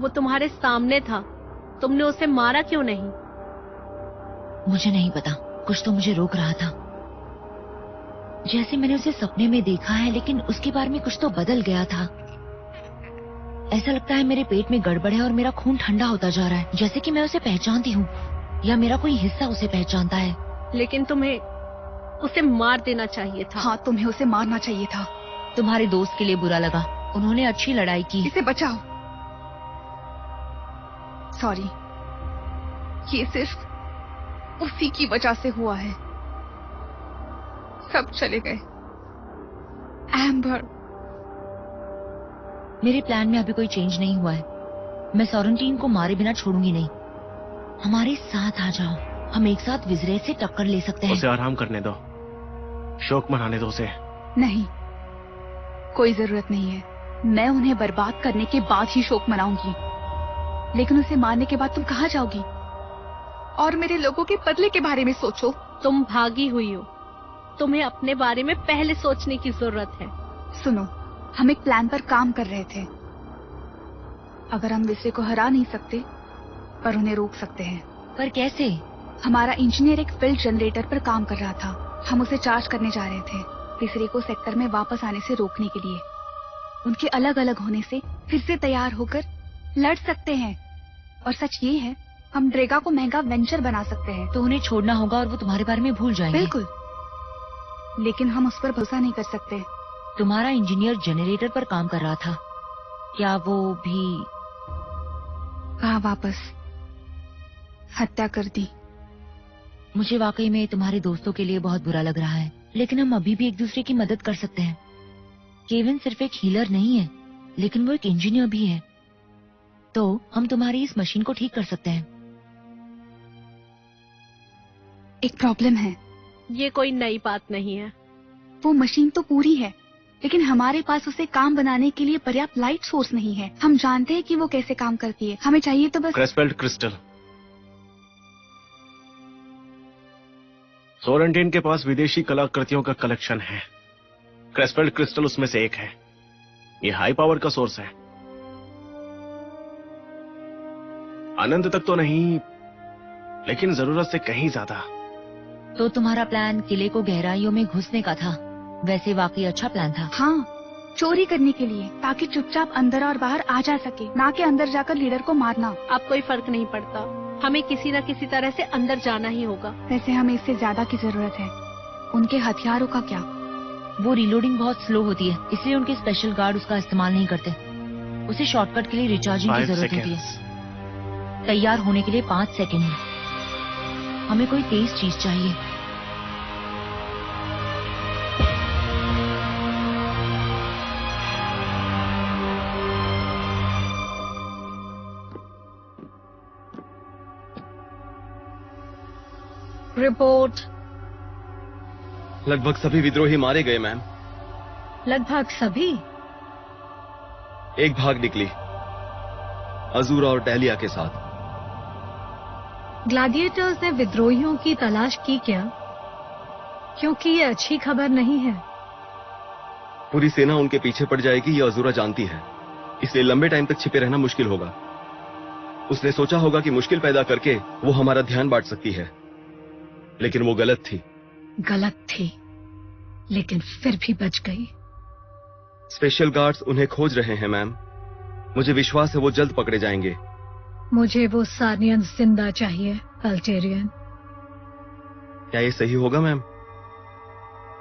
वो तुम्हारे सामने था, तुमने उसे मारा क्यों नहीं? मुझे नहीं पता, कुछ तो मुझे रोक रहा था। जैसे मैंने उसे सपने में देखा है, लेकिन उसके बारे में कुछ तो बदल गया था। ऐसा लगता है मेरे पेट में गड़बड़ है और मेरा खून ठंडा होता जा रहा है, जैसे कि मैं उसे पहचानती हूँ या मेरा कोई हिस्सा उसे पहचानता है। लेकिन तुम्हें उसे मार देना चाहिए था। हाँ, तुम्हें उसे मारना चाहिए था। तुम्हारे दोस्त के लिए बुरा लगा, उन्होंने अच्छी लड़ाई की। इसे बचाओ। सॉरी, ये सिर्फ उसी की वजह से हुआ है। सब चले गए। एम्बर, मेरे प्लान में अभी कोई चेंज नहीं हुआ है। मैं सोरेंटीन को मारे बिना छोड़ूंगी नहीं। हमारे साथ आ जाओ, हम एक साथ विजरे से टक्कर ले सकते हैं। उसे आराम करने दो, शोक मनाने दो उसे। नहीं, कोई जरूरत नहीं है। मैं उन्हें बर्बाद करने के बाद ही शोक मनाऊंगी। लेकिन उसे मारने के बाद तुम कहाँ जाओगी? और मेरे लोगों के बदले के बारे में सोचो। तुम भागी हुई हो, तुम्हें अपने बारे में पहले सोचने की जरूरत है। सुनो, हम एक प्लान पर काम कर रहे थे। अगर हम विसरे को हरा नहीं सकते, पर उन्हें रोक सकते हैं। पर कैसे? हमारा इंजीनियर एक फील्ड जनरेटर पर काम कर रहा था। हम उसे चार्ज करने जा रहे थे, विसरे को सेक्टर में वापस आने से रोकने के लिए। उनके अलग अलग होने से फिर से तैयार होकर लड़ सकते हैं। और सच ये है, हम ड्रेगा को महंगा वेंचर बना सकते हैं। तो उन्हें छोड़ना होगा और वो तुम्हारे बारे में भूल जाएंगे। बिल्कुल, लेकिन हम उस पर भरोसा नहीं कर सकते। तुम्हारा इंजीनियर जनरेटर पर काम कर रहा था, क्या वो भी? कहाँ वापस, हत्या कर दी। मुझे वाकई में तुम्हारे दोस्तों के लिए बहुत बुरा लग रहा है, लेकिन हम अभी भी एक दूसरे की मदद कर सकते हैं। केविन सिर्फ एक हीलर नहीं है, लेकिन वो एक इंजीनियर भी है। तो हम तुम्हारी इस मशीन को ठीक कर सकते हैं। एक प्रॉब्लम है। ये कोई नई बात नहीं है। वो मशीन तो पूरी है, लेकिन हमारे पास उसे काम बनाने के लिए पर्याप्त लाइट सोर्स नहीं है। हम जानते हैं कि वो कैसे काम करती है, हमें चाहिए तो बस क्रेसफेल्ड क्रिस्टल। सोरेंटीन के पास विदेशी कलाकृतियों का कलेक्शन है। क्रेसफेल्ड क्रिस्टल उसमें से एक है। ये हाई पावर का सोर्स है। अनंत तक तो नहीं, लेकिन जरूरत से कहीं ज्यादा। तो तुम्हारा प्लान किले को गहराइयों में घुसने का था। वैसे वाकई अच्छा प्लान था। हाँ, चोरी करने के लिए, ताकि चुपचाप अंदर और बाहर आ जा सके, ना कि अंदर जाकर लीडर को मारना। अब कोई फर्क नहीं पड़ता, हमें किसी न किसी तरह से अंदर जाना ही होगा। वैसे हमें इससे ज्यादा की जरूरत है। उनके हथियारों का क्या? वो रीलोडिंग बहुत स्लो होती है, इसलिए उनके स्पेशल गार्ड उसका इस्तेमाल नहीं करते। उसे शॉर्टकट के लिए रिचार्जिंग की जरूरत होती है। तैयार होने के लिए 5 सेकंड। हमें कोई तेज चीज चाहिए। रिपोर्ट। लगभग सभी विद्रोही मारे गए मैम। लगभग सभी? एक भाग निकली, अजूरा और डैलिया के साथ। ग्लैडिएटर्स ने विद्रोहियों की तलाश की क्या? क्योंकि ये अच्छी खबर नहीं है। पूरी सेना उनके पीछे पड़ जाएगी, ये अजूरा जानती है। इसलिए लंबे टाइम तक छिपे रहना मुश्किल होगा। उसने सोचा होगा कि मुश्किल पैदा करके वो हमारा ध्यान बांट सकती है, लेकिन वो गलत थी। गलत थी, लेकिन फिर भी बच गई। स्पेशल गार्ड्स उन्हें खोज रहे हैं मैम। मुझे विश्वास है वो जल्द पकड़े जाएंगे। मुझे वो सार्नियन जिंदा चाहिए, अल्टेरियन। क्या ये सही होगा मैम?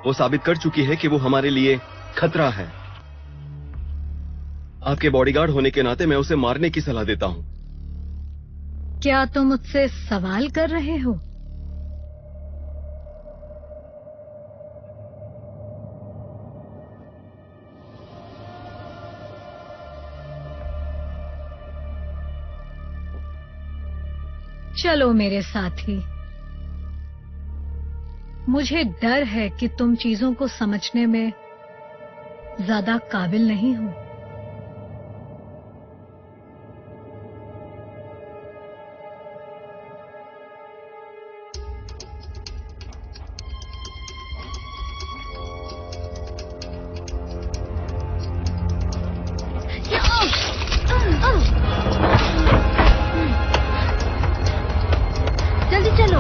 वो साबित कर चुकी है कि वो हमारे लिए खतरा है। आपके बॉडीगार्ड होने के नाते मैं उसे मारने की सलाह देता हूं। क्या तुम मुझसे सवाल कर रहे हो? चलो मेरे साथी। मुझे डर है कि तुम चीजों को समझने में ज्यादा काबिल नहीं हो। जल्दी चलो।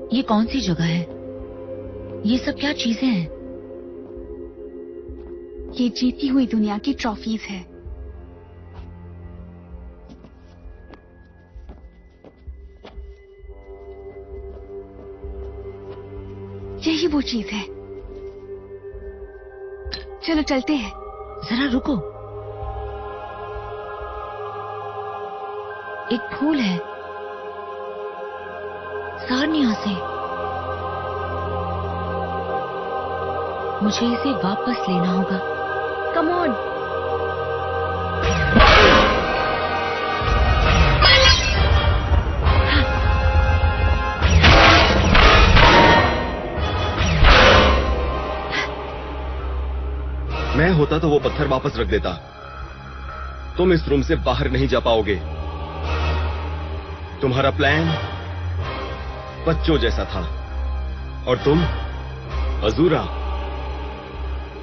ये कौन सी जगह है? ये सब क्या चीजें हैं? ये जीती हुई दुनिया की ट्रॉफीज है। यही वो चीज है। चलो चलते हैं। जरा रुको, एक फूल है सारनिया से, मुझे इसे वापस लेना होगा। Come on. मैं होता तो वो पत्थर वापस रख देता। तुम इस रूम से बाहर नहीं जा पाओगे। तुम्हारा प्लान बच्चों जैसा था, और तुम अजूरा,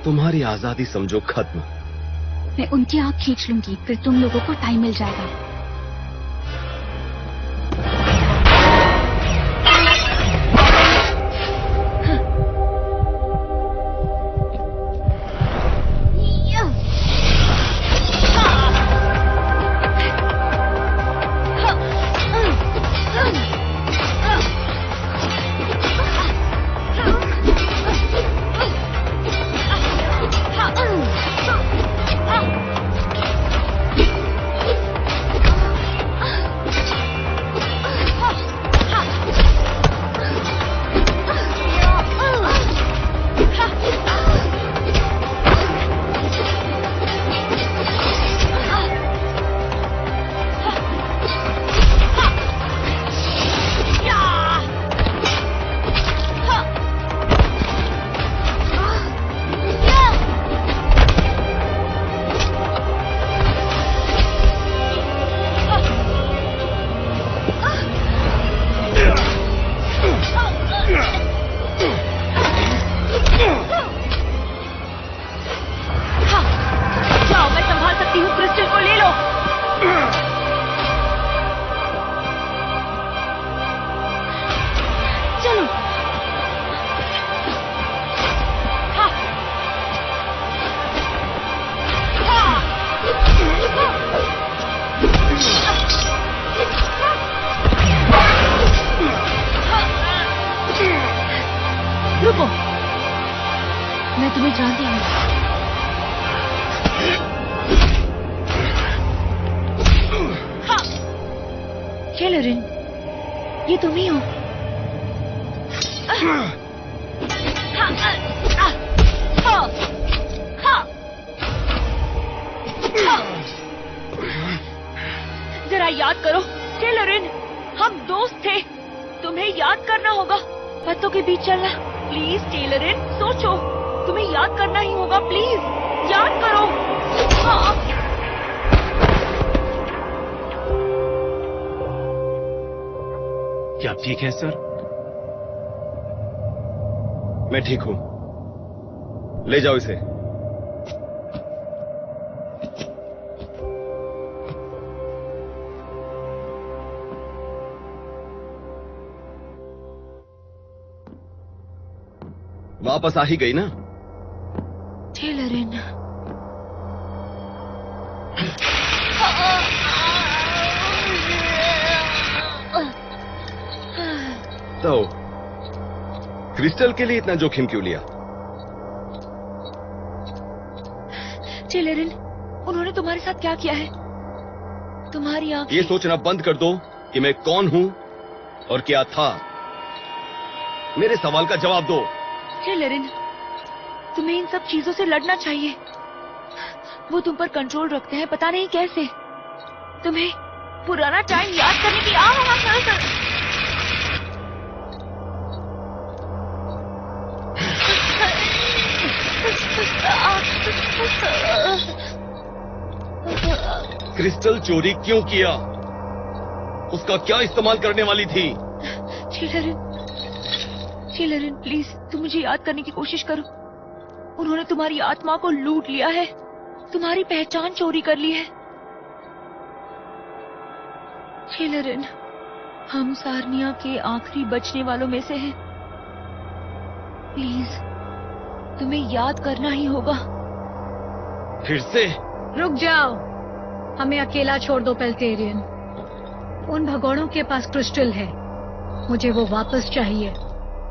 तुम्हारी आजादी समझो खत्म। मैं उनकी आंख खींच लूंगी, फिर तुम लोगों को टाइम मिल जाएगा। रुको, मैं तुम्हें जानती हूँ। शेलरिन, ये तुम ही हो। जरा याद करो शेलरिन, हम दोस्त थे, तुम्हें याद करना होगा। पत्तों के बीच चलना, प्लीज टेलरिन, सोचो, तुम्हें याद करना ही होगा, प्लीज याद करो। क्या आप ठीक हैं सर? मैं ठीक हूं, ले जाओ इसे। वापस आ ही गई ना? टेलरिन, तो क्रिस्टल के लिए इतना जोखिम क्यों लिया? टेलरिन, उन्होंने तुम्हारे साथ क्या किया है? तुम्हारी आंखें। ये सोचना बंद कर दो कि मैं कौन हूं और क्या था। मेरे सवाल का जवाब दो। टेलरिन, तुम्हें इन सब चीजों से लड़ना चाहिए। वो तुम पर कंट्रोल रखते हैं, पता नहीं कैसे। तुम्हें पुराना टाइम याद करने की क्रिस्टल चोरी क्यों किया? उसका क्या इस्तेमाल करने वाली थी? शेलरिन, प्लीज तुम मुझे याद करने की कोशिश करो। उन्होंने तुम्हारी आत्मा को लूट लिया है, तुम्हारी पहचान चोरी कर ली है। शेलरिन, हम सारनिया के आखिरी बचने वालों में से हैं। प्लीज तुम्हें याद करना ही होगा। फिर से? रुक जाओ, हमें अकेला छोड़ दो पेल्टेरियन। उन भगोड़ों के पास क्रिस्टल है, मुझे वो वापस चाहिए।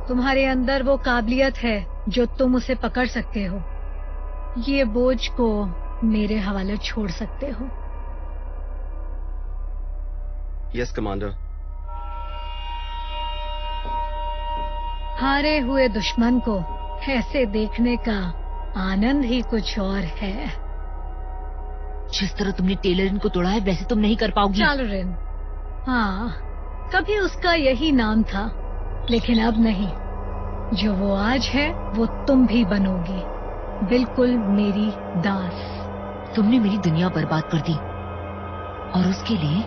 तुम्हारे अंदर वो काबिलियत है जो तुम उसे पकड़ सकते हो। ये बोझ को मेरे हवाले छोड़ सकते हो। Yes commander. हारे हुए दुश्मन को ऐसे देखने का आनंद ही कुछ और है। जिस तरह तुमने टेलरिन को तोड़ा है वैसे तुम नहीं कर पाओगी। टेलरिन, हाँ, कभी उसका यही नाम था, लेकिन अब नहीं। जो वो आज है वो तुम भी बनोगी, बिल्कुल मेरी दास। तुमने मेरी दुनिया बर्बाद कर दी और उसके लिए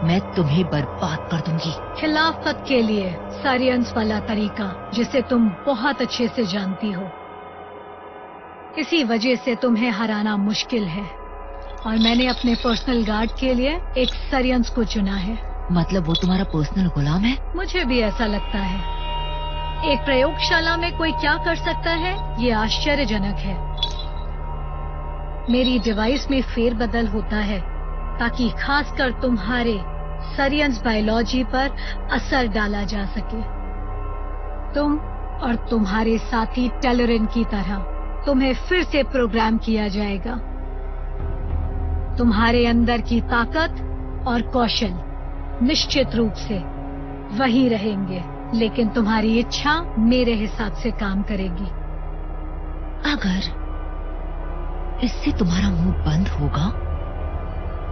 मैं तुम्हें बर्बाद कर दूंगी। खिलाफत के लिए सारियंस वाला तरीका जिसे तुम बहुत अच्छे से जानती हो। इसी वजह से तुम्हें हराना मुश्किल है और मैंने अपने पर्सनल गार्ड के लिए एक सारियंस को चुना है। मतलब वो तुम्हारा पर्सनल गुलाम है? मुझे भी ऐसा लगता है। एक प्रयोगशाला में कोई क्या कर सकता है ये आश्चर्यजनक है। मेरी डिवाइस में फेरबदल होता है ताकि खासकर तुम्हारे सारियंस बायोलॉजी पर असर डाला जा सके। तुम और तुम्हारे साथी टेलरिन की तरह तुम्हें फिर से प्रोग्राम किया जाएगा। तुम्हारे अंदर की ताकत और कौशल निश्चित रूप से वही रहेंगे, लेकिन तुम्हारी इच्छा मेरे हिसाब से काम करेगी। अगर इससे तुम्हारा मुंह बंद होगा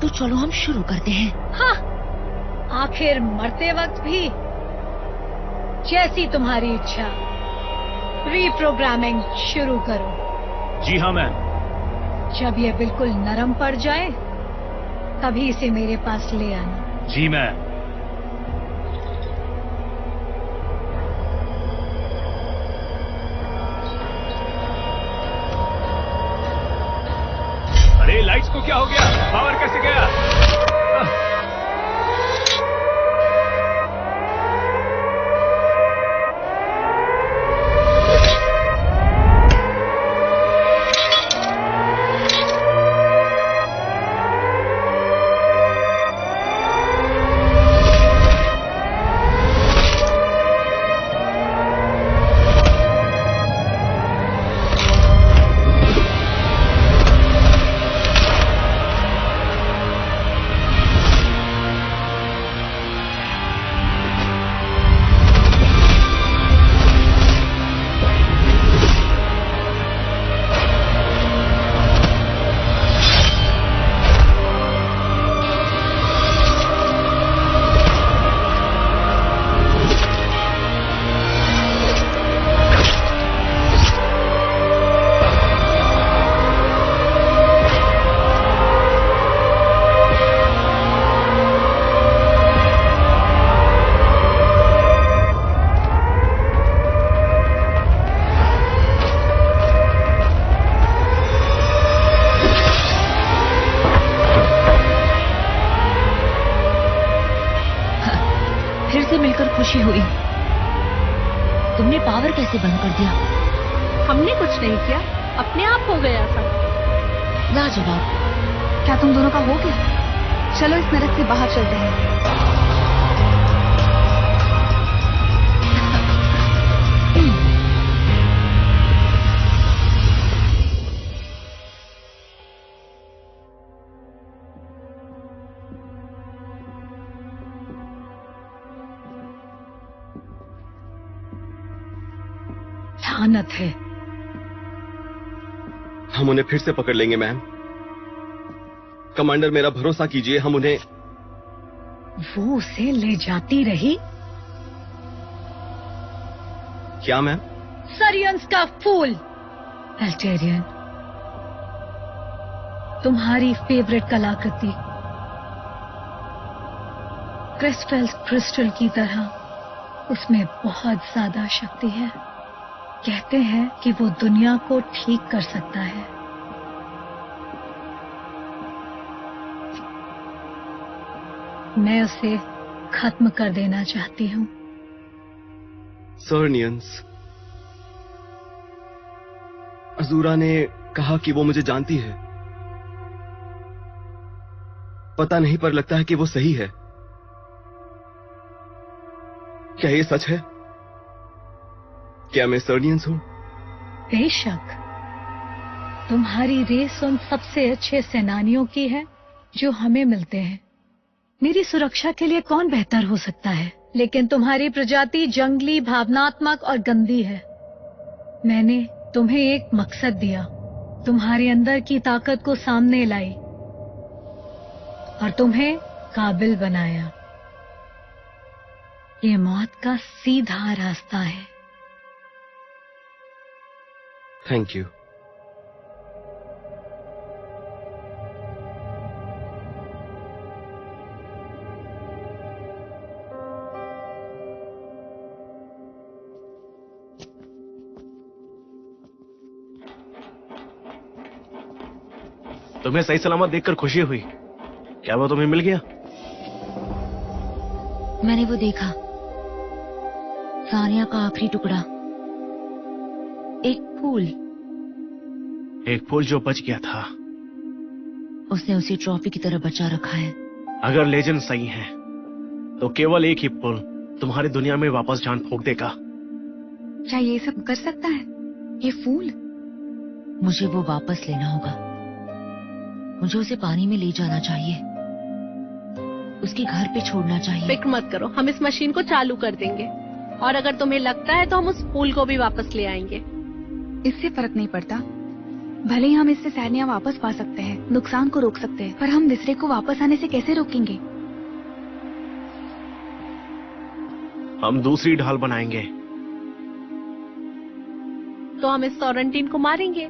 तो चलो हम शुरू करते हैं। हाँ, आखिर मरते वक्त भी जैसी तुम्हारी इच्छा। रीप्रोग्रामिंग शुरू करो। जी हाँ मैम। जब ये बिल्कुल नरम पड़ जाए तभी इसे मेरे पास ले आना। जी मैम। अरे लाइट्स को क्या हो गया? पावर कैसे गया? खुशी हुई। तुमने पावर कैसे बंद कर दिया? हमने कुछ नहीं किया, अपने आप हो गया था। लाजवाब। क्या तुम दोनों का हो गया? चलो इस नरक से बाहर चलते हैं। लानत है। हम उन्हें फिर से पकड़ लेंगे मैम। कमांडर मेरा भरोसा कीजिए, हम उन्हें। वो उसे ले जाती रही? क्या मैम? सारियंस का फूल। अल्टेरियन, तुम्हारी फेवरेट कलाकृति क्रिस्टल की तरह उसमें बहुत ज्यादा शक्ति है। कहते हैं कि वो दुनिया को ठीक कर सकता है। मैं उसे खत्म कर देना चाहती हूँ। सर्नियंस, अजूरा ने कहा कि वो मुझे जानती है। पता नहीं पर लगता है कि वो सही है। क्या ये सच है? क्या मैं सर्नियंस हूँ? बेशक। तुम्हारी रेस उन सबसे अच्छे सेनानियों की है जो हमें मिलते हैं। मेरी सुरक्षा के लिए कौन बेहतर हो सकता है? लेकिन तुम्हारी प्रजाति जंगली, भावनात्मक और गंदी है। मैंने तुम्हें एक मकसद दिया, तुम्हारे अंदर की ताकत को सामने लाई और तुम्हें काबिल बनाया। ये मौत का सीधा रास्ता है। Thank you. तुम्हें सही सलामत देखकर खुशी हुई। क्या वो तुम्हें मिल गया? मैंने वो देखा, सानिया का आखिरी टुकड़ा, एक फूल। एक फूल जो बच गया था। उसने उसी ट्रॉफी की तरह बचा रखा है। अगर लेजेंड सही है तो केवल एक ही फूल तुम्हारी दुनिया में वापस जान फूंक देगा। क्या ये सब कर सकता है ये फूल? मुझे वो वापस लेना होगा। मुझे उसे पानी में ले जाना चाहिए, उसके घर पे छोड़ना चाहिए। फिक्र मत करो, हम इस मशीन को चालू कर देंगे और अगर तुम्हें लगता है तो हम उस फूल को भी वापस ले आएंगे। इससे फर्क नहीं पड़ता। भले ही हम इससे सानिया वापस पा सकते हैं, नुकसान को रोक सकते हैं, पर हम विसरे को वापस आने से कैसे रोकेंगे? हम दूसरी ढाल बनाएंगे। तो हम इस सोरेंटीन को मारेंगे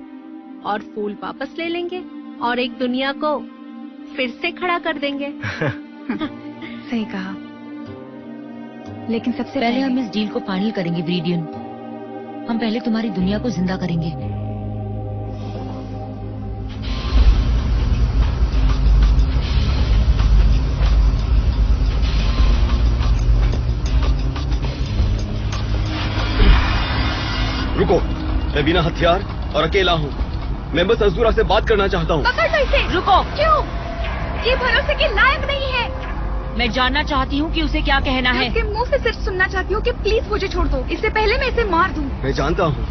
और फूल वापस ले लेंगे और एक दुनिया को फिर से खड़ा कर देंगे। सही कहा। लेकिन सबसे पहले हम इस डील को फाइनल करेंगे विरिडियन। हम पहले तुम्हारी दुनिया को जिंदा करेंगे। रुको, मैं बिना हथियार और अकेला हूँ। मैं बस अज़ूरा से बात करना चाहता हूँ। पकड़ लो इसे। रुको। क्यों? ये भरोसे के लायक नहीं है। मैं जानना चाहती हूँ कि उसे क्या कहना है। उसके मुंह से सिर्फ सुनना चाहती हूँ कि प्लीज मुझे छोड़ दो, इससे पहले मैं इसे मार दूँ। मैं जानता हूँ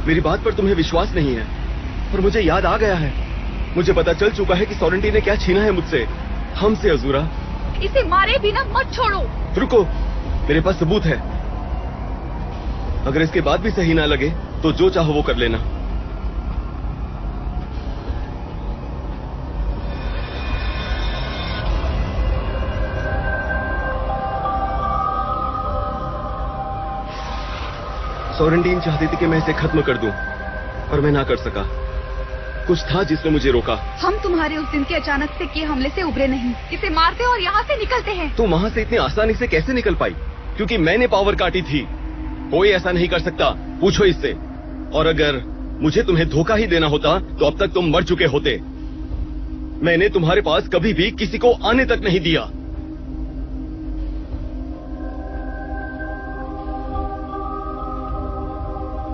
मेरी बात पर तुम्हें विश्वास नहीं है, पर मुझे याद आ गया है। मुझे पता चल चुका है कि सोरेंटी ने क्या छीना है मुझसे, हमसे। अज़ूरा, इसे मारे बिना मत छोड़ो। रुको, मेरे पास सबूत है। अगर इसके बाद भी सही ना लगे तो जो चाहो वो कर लेना। सोरेंटीन चाहती थी कि मैं इसे खत्म कर दूं, पर मैं ना कर सका। कुछ था जिसने मुझे रोका। हम तुम्हारे उस दिन के अचानक से किए हमले से उबरे नहीं। इसे मारते और यहाँ से निकलते हैं। तुम वहाँ से इतनी आसानी से कैसे निकल पाई? क्योंकि मैंने पावर काटी थी। कोई ऐसा नहीं कर सकता, पूछो इससे। और अगर मुझे तुम्हें धोखा ही देना होता तो अब तक तुम मर चुके होते। मैंने तुम्हारे पास कभी भी किसी को आने तक नहीं दिया।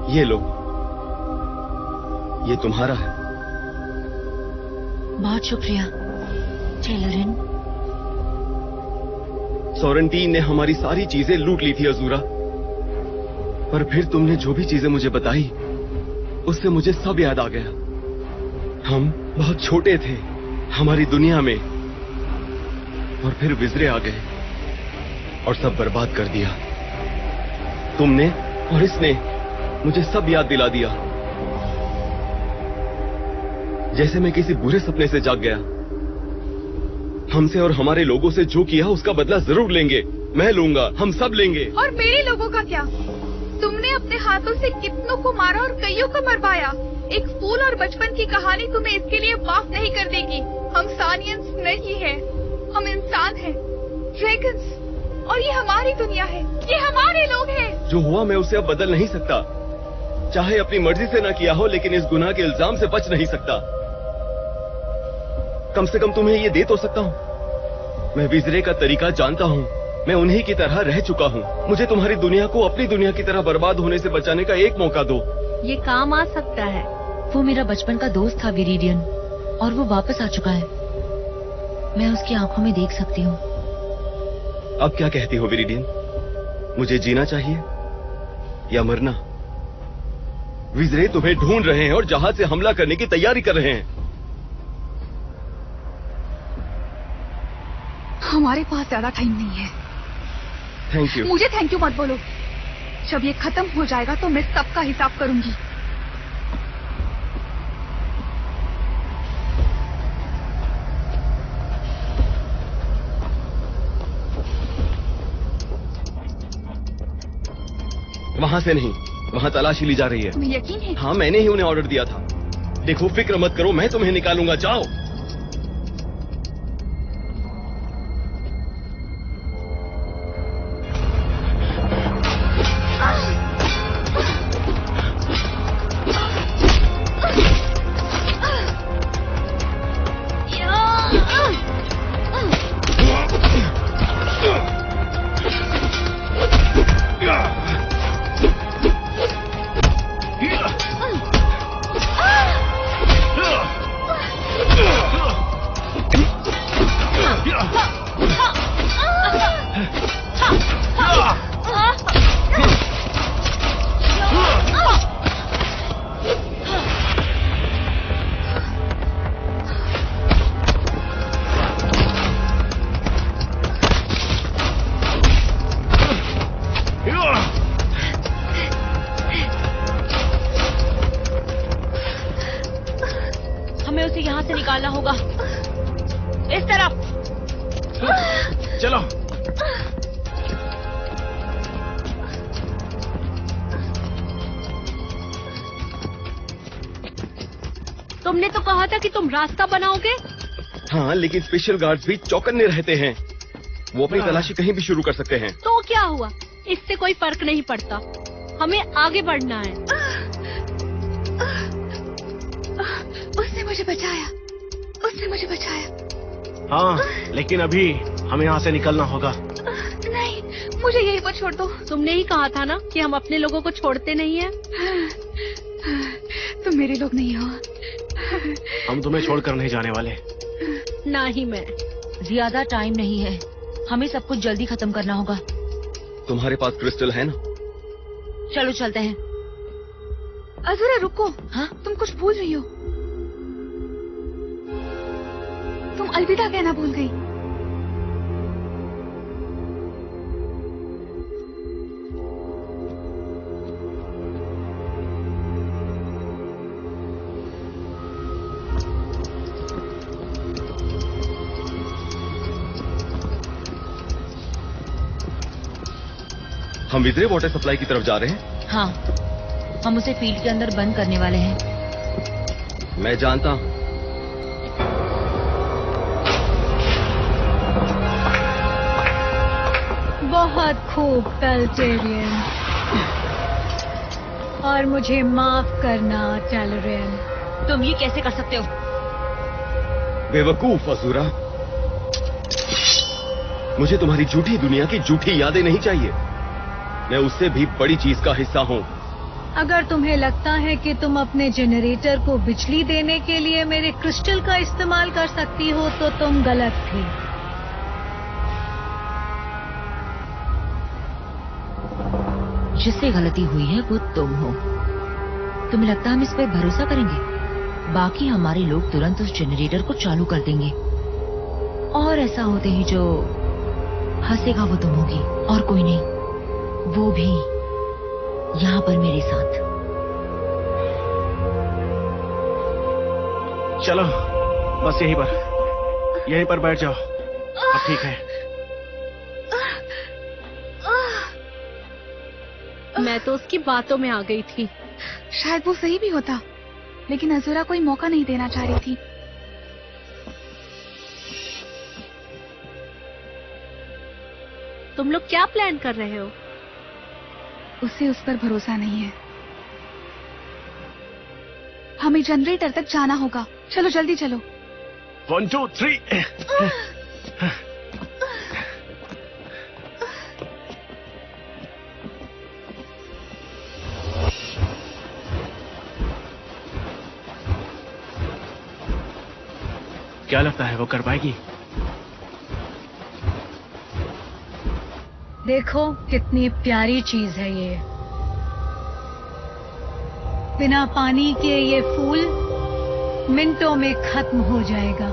ये लो, ये तुम्हारा है। बहुत शुक्रिया टेलरिन। सोरेंटीन ने हमारी सारी चीजें लूट ली थी अज़ूरा, पर फिर तुमने जो भी चीजें मुझे बताई उससे मुझे सब याद आ गया। हम बहुत छोटे थे हमारी दुनिया में, और फिर विज़रे आ गए और सब बर्बाद कर दिया। तुमने और इसने मुझे सब याद दिला दिया, जैसे मैं किसी बुरे सपने से जाग गया। हमसे और हमारे लोगों से जो किया उसका बदला जरूर लेंगे। मैं लूंगा, हम सब लेंगे। और मेरे लोगों का क्या? तुमने अपने हाथों से कितनों को मारा और कईयों को मरवाया। एक फूल और बचपन की कहानी तुम्हें इसके लिए माफ नहीं कर देगी। हम सानियंस नहीं है, हम इंसान हैं, ड्रैगन्स, और ये हमारी दुनिया है, ये हमारे लोग हैं। जो हुआ मैं उसे अब बदल नहीं सकता, चाहे अपनी मर्जी से ना किया हो, लेकिन इस गुनाह के इल्जाम से बच नहीं सकता। कम से कम तुम्हें ये दे तो सकता हूँ। मैं विज़रे का तरीका जानता हूँ, मैं उन्हीं की तरह रह चुका हूँ। मुझे तुम्हारी दुनिया को अपनी दुनिया की तरह बर्बाद होने से बचाने का एक मौका दो। ये काम आ सकता है। वो मेरा बचपन का दोस्त था विरिडियन, और वो वापस आ चुका है। मैं उसकी आंखों में देख सकती हूँ। अब क्या कहती हो विरिडियन? मुझे जीना चाहिए या मरना? विजरे तुम्हें ढूंढ रहे हैं और जहाज से हमला करने की तैयारी कर रहे हैं। हमारे पास ज्यादा टाइम नहीं है। Thank you. मुझे थैंक यू मत बोलो। जब ये खत्म हो जाएगा तो मैं सबका हिसाब करूंगी। वहां से नहीं, वहां तलाशी ली जा रही है। तुम्हें यकीन है? हाँ, मैंने ही उन्हें ऑर्डर दिया था। देखो, फिक्र मत करो, मैं तुम्हें निकालूंगा, जाओ। हमें उसे यहाँ से निकालना होगा। इस तरफ। चलो। तुमने तो कहा था कि तुम रास्ता बनाओगे। हाँ, लेकिन स्पेशल गार्ड्स भी चौकन्ने रहते हैं। वो अपनी तलाशी कहीं भी शुरू कर सकते हैं। तो क्या हुआ, इससे कोई फर्क नहीं पड़ता। हमें आगे बढ़ना है। उसने मुझे बचाया, उसने मुझे बचाया। हाँ, लेकिन अभी हमें यहाँ से निकलना होगा। नहीं, मुझे यहीं पर छोड़ दो। तुमने ही कहा था ना कि हम अपने लोगों को छोड़ते नहीं हैं। तुम मेरे लोग नहीं हो। हम तुम्हें छोड़कर नहीं जाने वाले। ना ही मैं। ज्यादा टाइम नहीं है, हमें सब कुछ जल्दी खत्म करना होगा। तुम्हारे पास क्रिस्टल है ना? चलो चलते हैं। अज़ुरा रुको। हाँ? तुम कुछ भूल रही हो। तुम अलविदा कहना भूल गई। हम विजरे वाटर सप्लाई की तरफ जा रहे हैं। हाँ, हम उसे फील्ड के अंदर बंद करने वाले हैं। मैं जानता हूँ। बहुत खूब पेल्टेरियन। और मुझे माफ करना टेलरियन। तुम ये कैसे कर सकते हो? बेवकूफ अज़ुरा, मुझे तुम्हारी झूठी दुनिया की झूठी यादें नहीं चाहिए। मैं उससे भी बड़ी चीज का हिस्सा हूँ। अगर तुम्हें लगता है कि तुम अपने जनरेटर को बिजली देने के लिए मेरे क्रिस्टल का इस्तेमाल कर सकती हो तो तुम गलत थी। जिससे गलती हुई है वो तुम हो। तुम्हें लगता है हम इस पर भरोसा करेंगे? बाकी हमारे लोग तुरंत उस जनरेटर को चालू कर देंगे और ऐसा होते ही जो हंसेगा वो तुम होगी और कोई नहीं, वो भी यहाँ पर मेरे साथ। चलो, बस यहीं पर बैठ जाओ। अब ठीक है। मैं तो उसकी बातों में आ गई थी। शायद वो सही भी होता, लेकिन अज़ुरा कोई मौका नहीं देना चाह रही थी। तुम लोग क्या प्लान कर रहे हो? उसे उस पर भरोसा नहीं है। हमें जनरेटर तक जाना होगा। चलो जल्दी चलो। 1 2 3। क्या लगता है वो कर पाएगी? देखो कितनी प्यारी चीज है ये। बिना पानी के ये फूल मिनटों में खत्म हो जाएगा।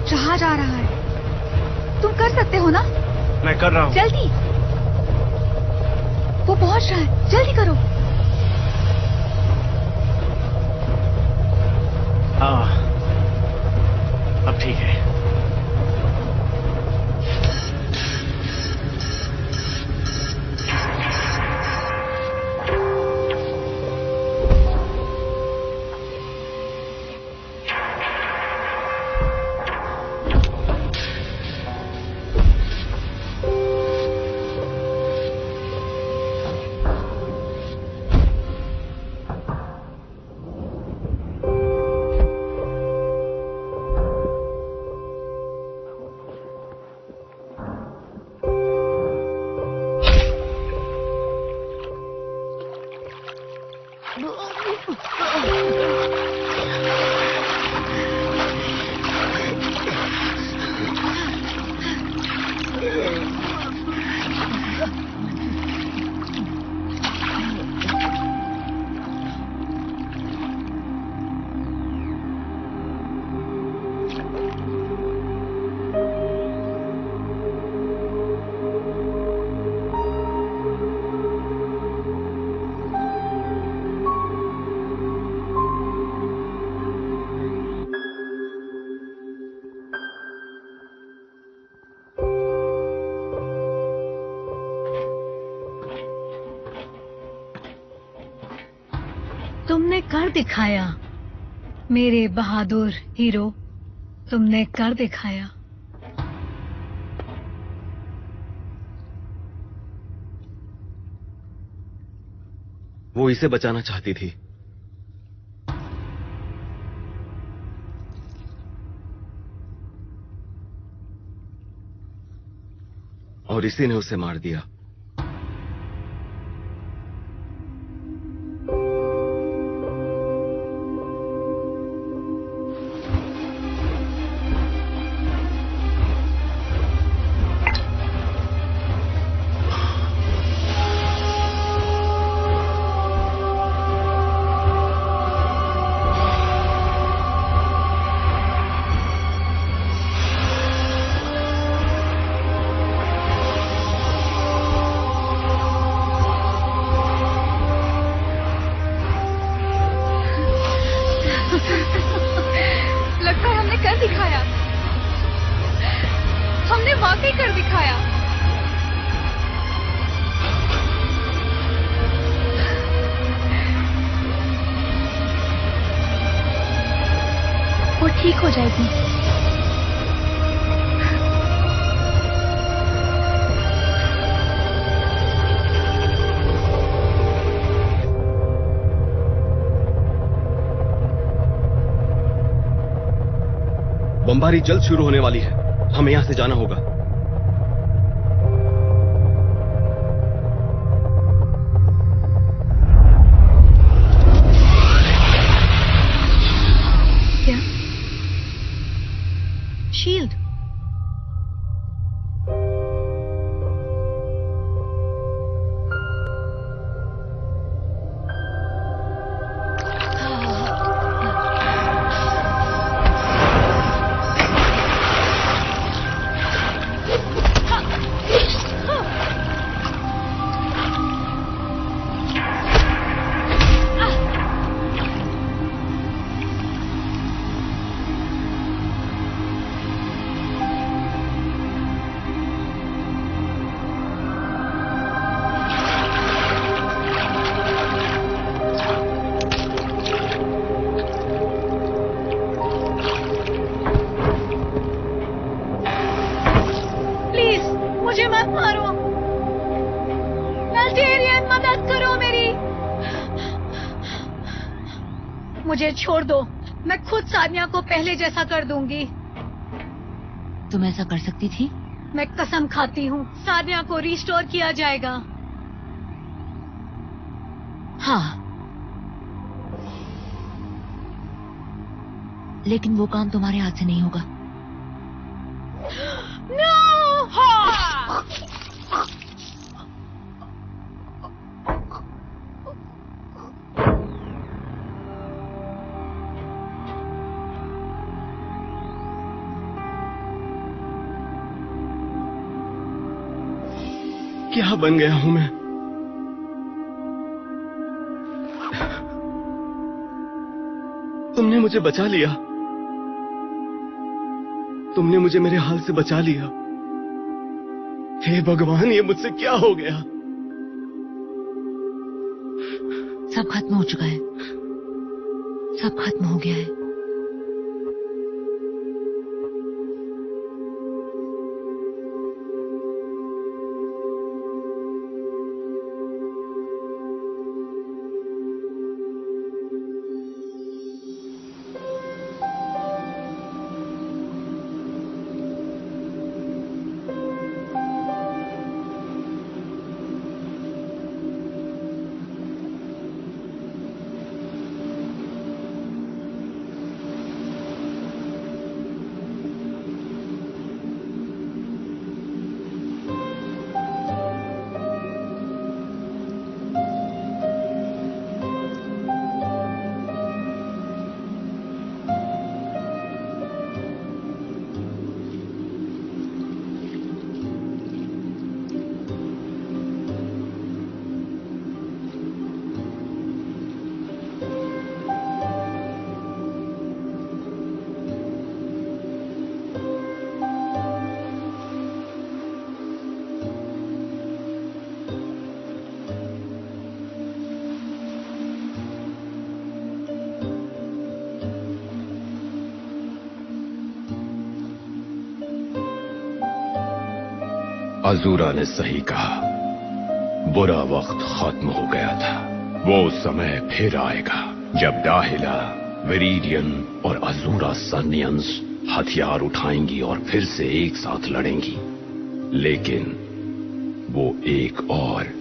कहाँ जा रहा है? तुम कर सकते हो ना? मैं कर रहा हूँ। जल्दी, वो पहुंच रहा है, जल्दी करो। हाँ, अब ठीक है। तुमने कर दिखाया मेरे बहादुर हीरो, तुमने कर दिखाया। वो इसे बचाना चाहती थी, और इसी ने उसे मार दिया। लगता है हमने कर दिखाया, हमने वाकई कर दिखाया। वो ठीक हो जाएगी। बमबारी जल्द शुरू होने वाली है, हमें यहां से जाना होगा। क्या? शील्ड? मुझे मत मारो, मेल्टेरियन, मदद करो मेरी। मुझे छोड़ दो, मैं खुद सानिया को पहले जैसा कर दूंगी। तुम ऐसा कर सकती थी? मैं कसम खाती हूँ सानिया को रिस्टोर किया जाएगा। हाँ, लेकिन वो काम तुम्हारे हाथ से नहीं होगा। No! क्या बन गया हूं मैं? तुमने मुझे बचा लिया, तुमने मुझे मेरे हाल से बचा लिया। हे भगवान, ये मुझसे क्या हो गया? सब खत्म हो चुका है, सब खत्म हो गया है। अजूरा ने सही कहा, बुरा वक्त खत्म हो गया था। वो समय फिर आएगा जब दाहिला, विरीडियन और अजूरा सनियंस हथियार उठाएंगी और फिर से एक साथ लड़ेंगी। लेकिन वो एक और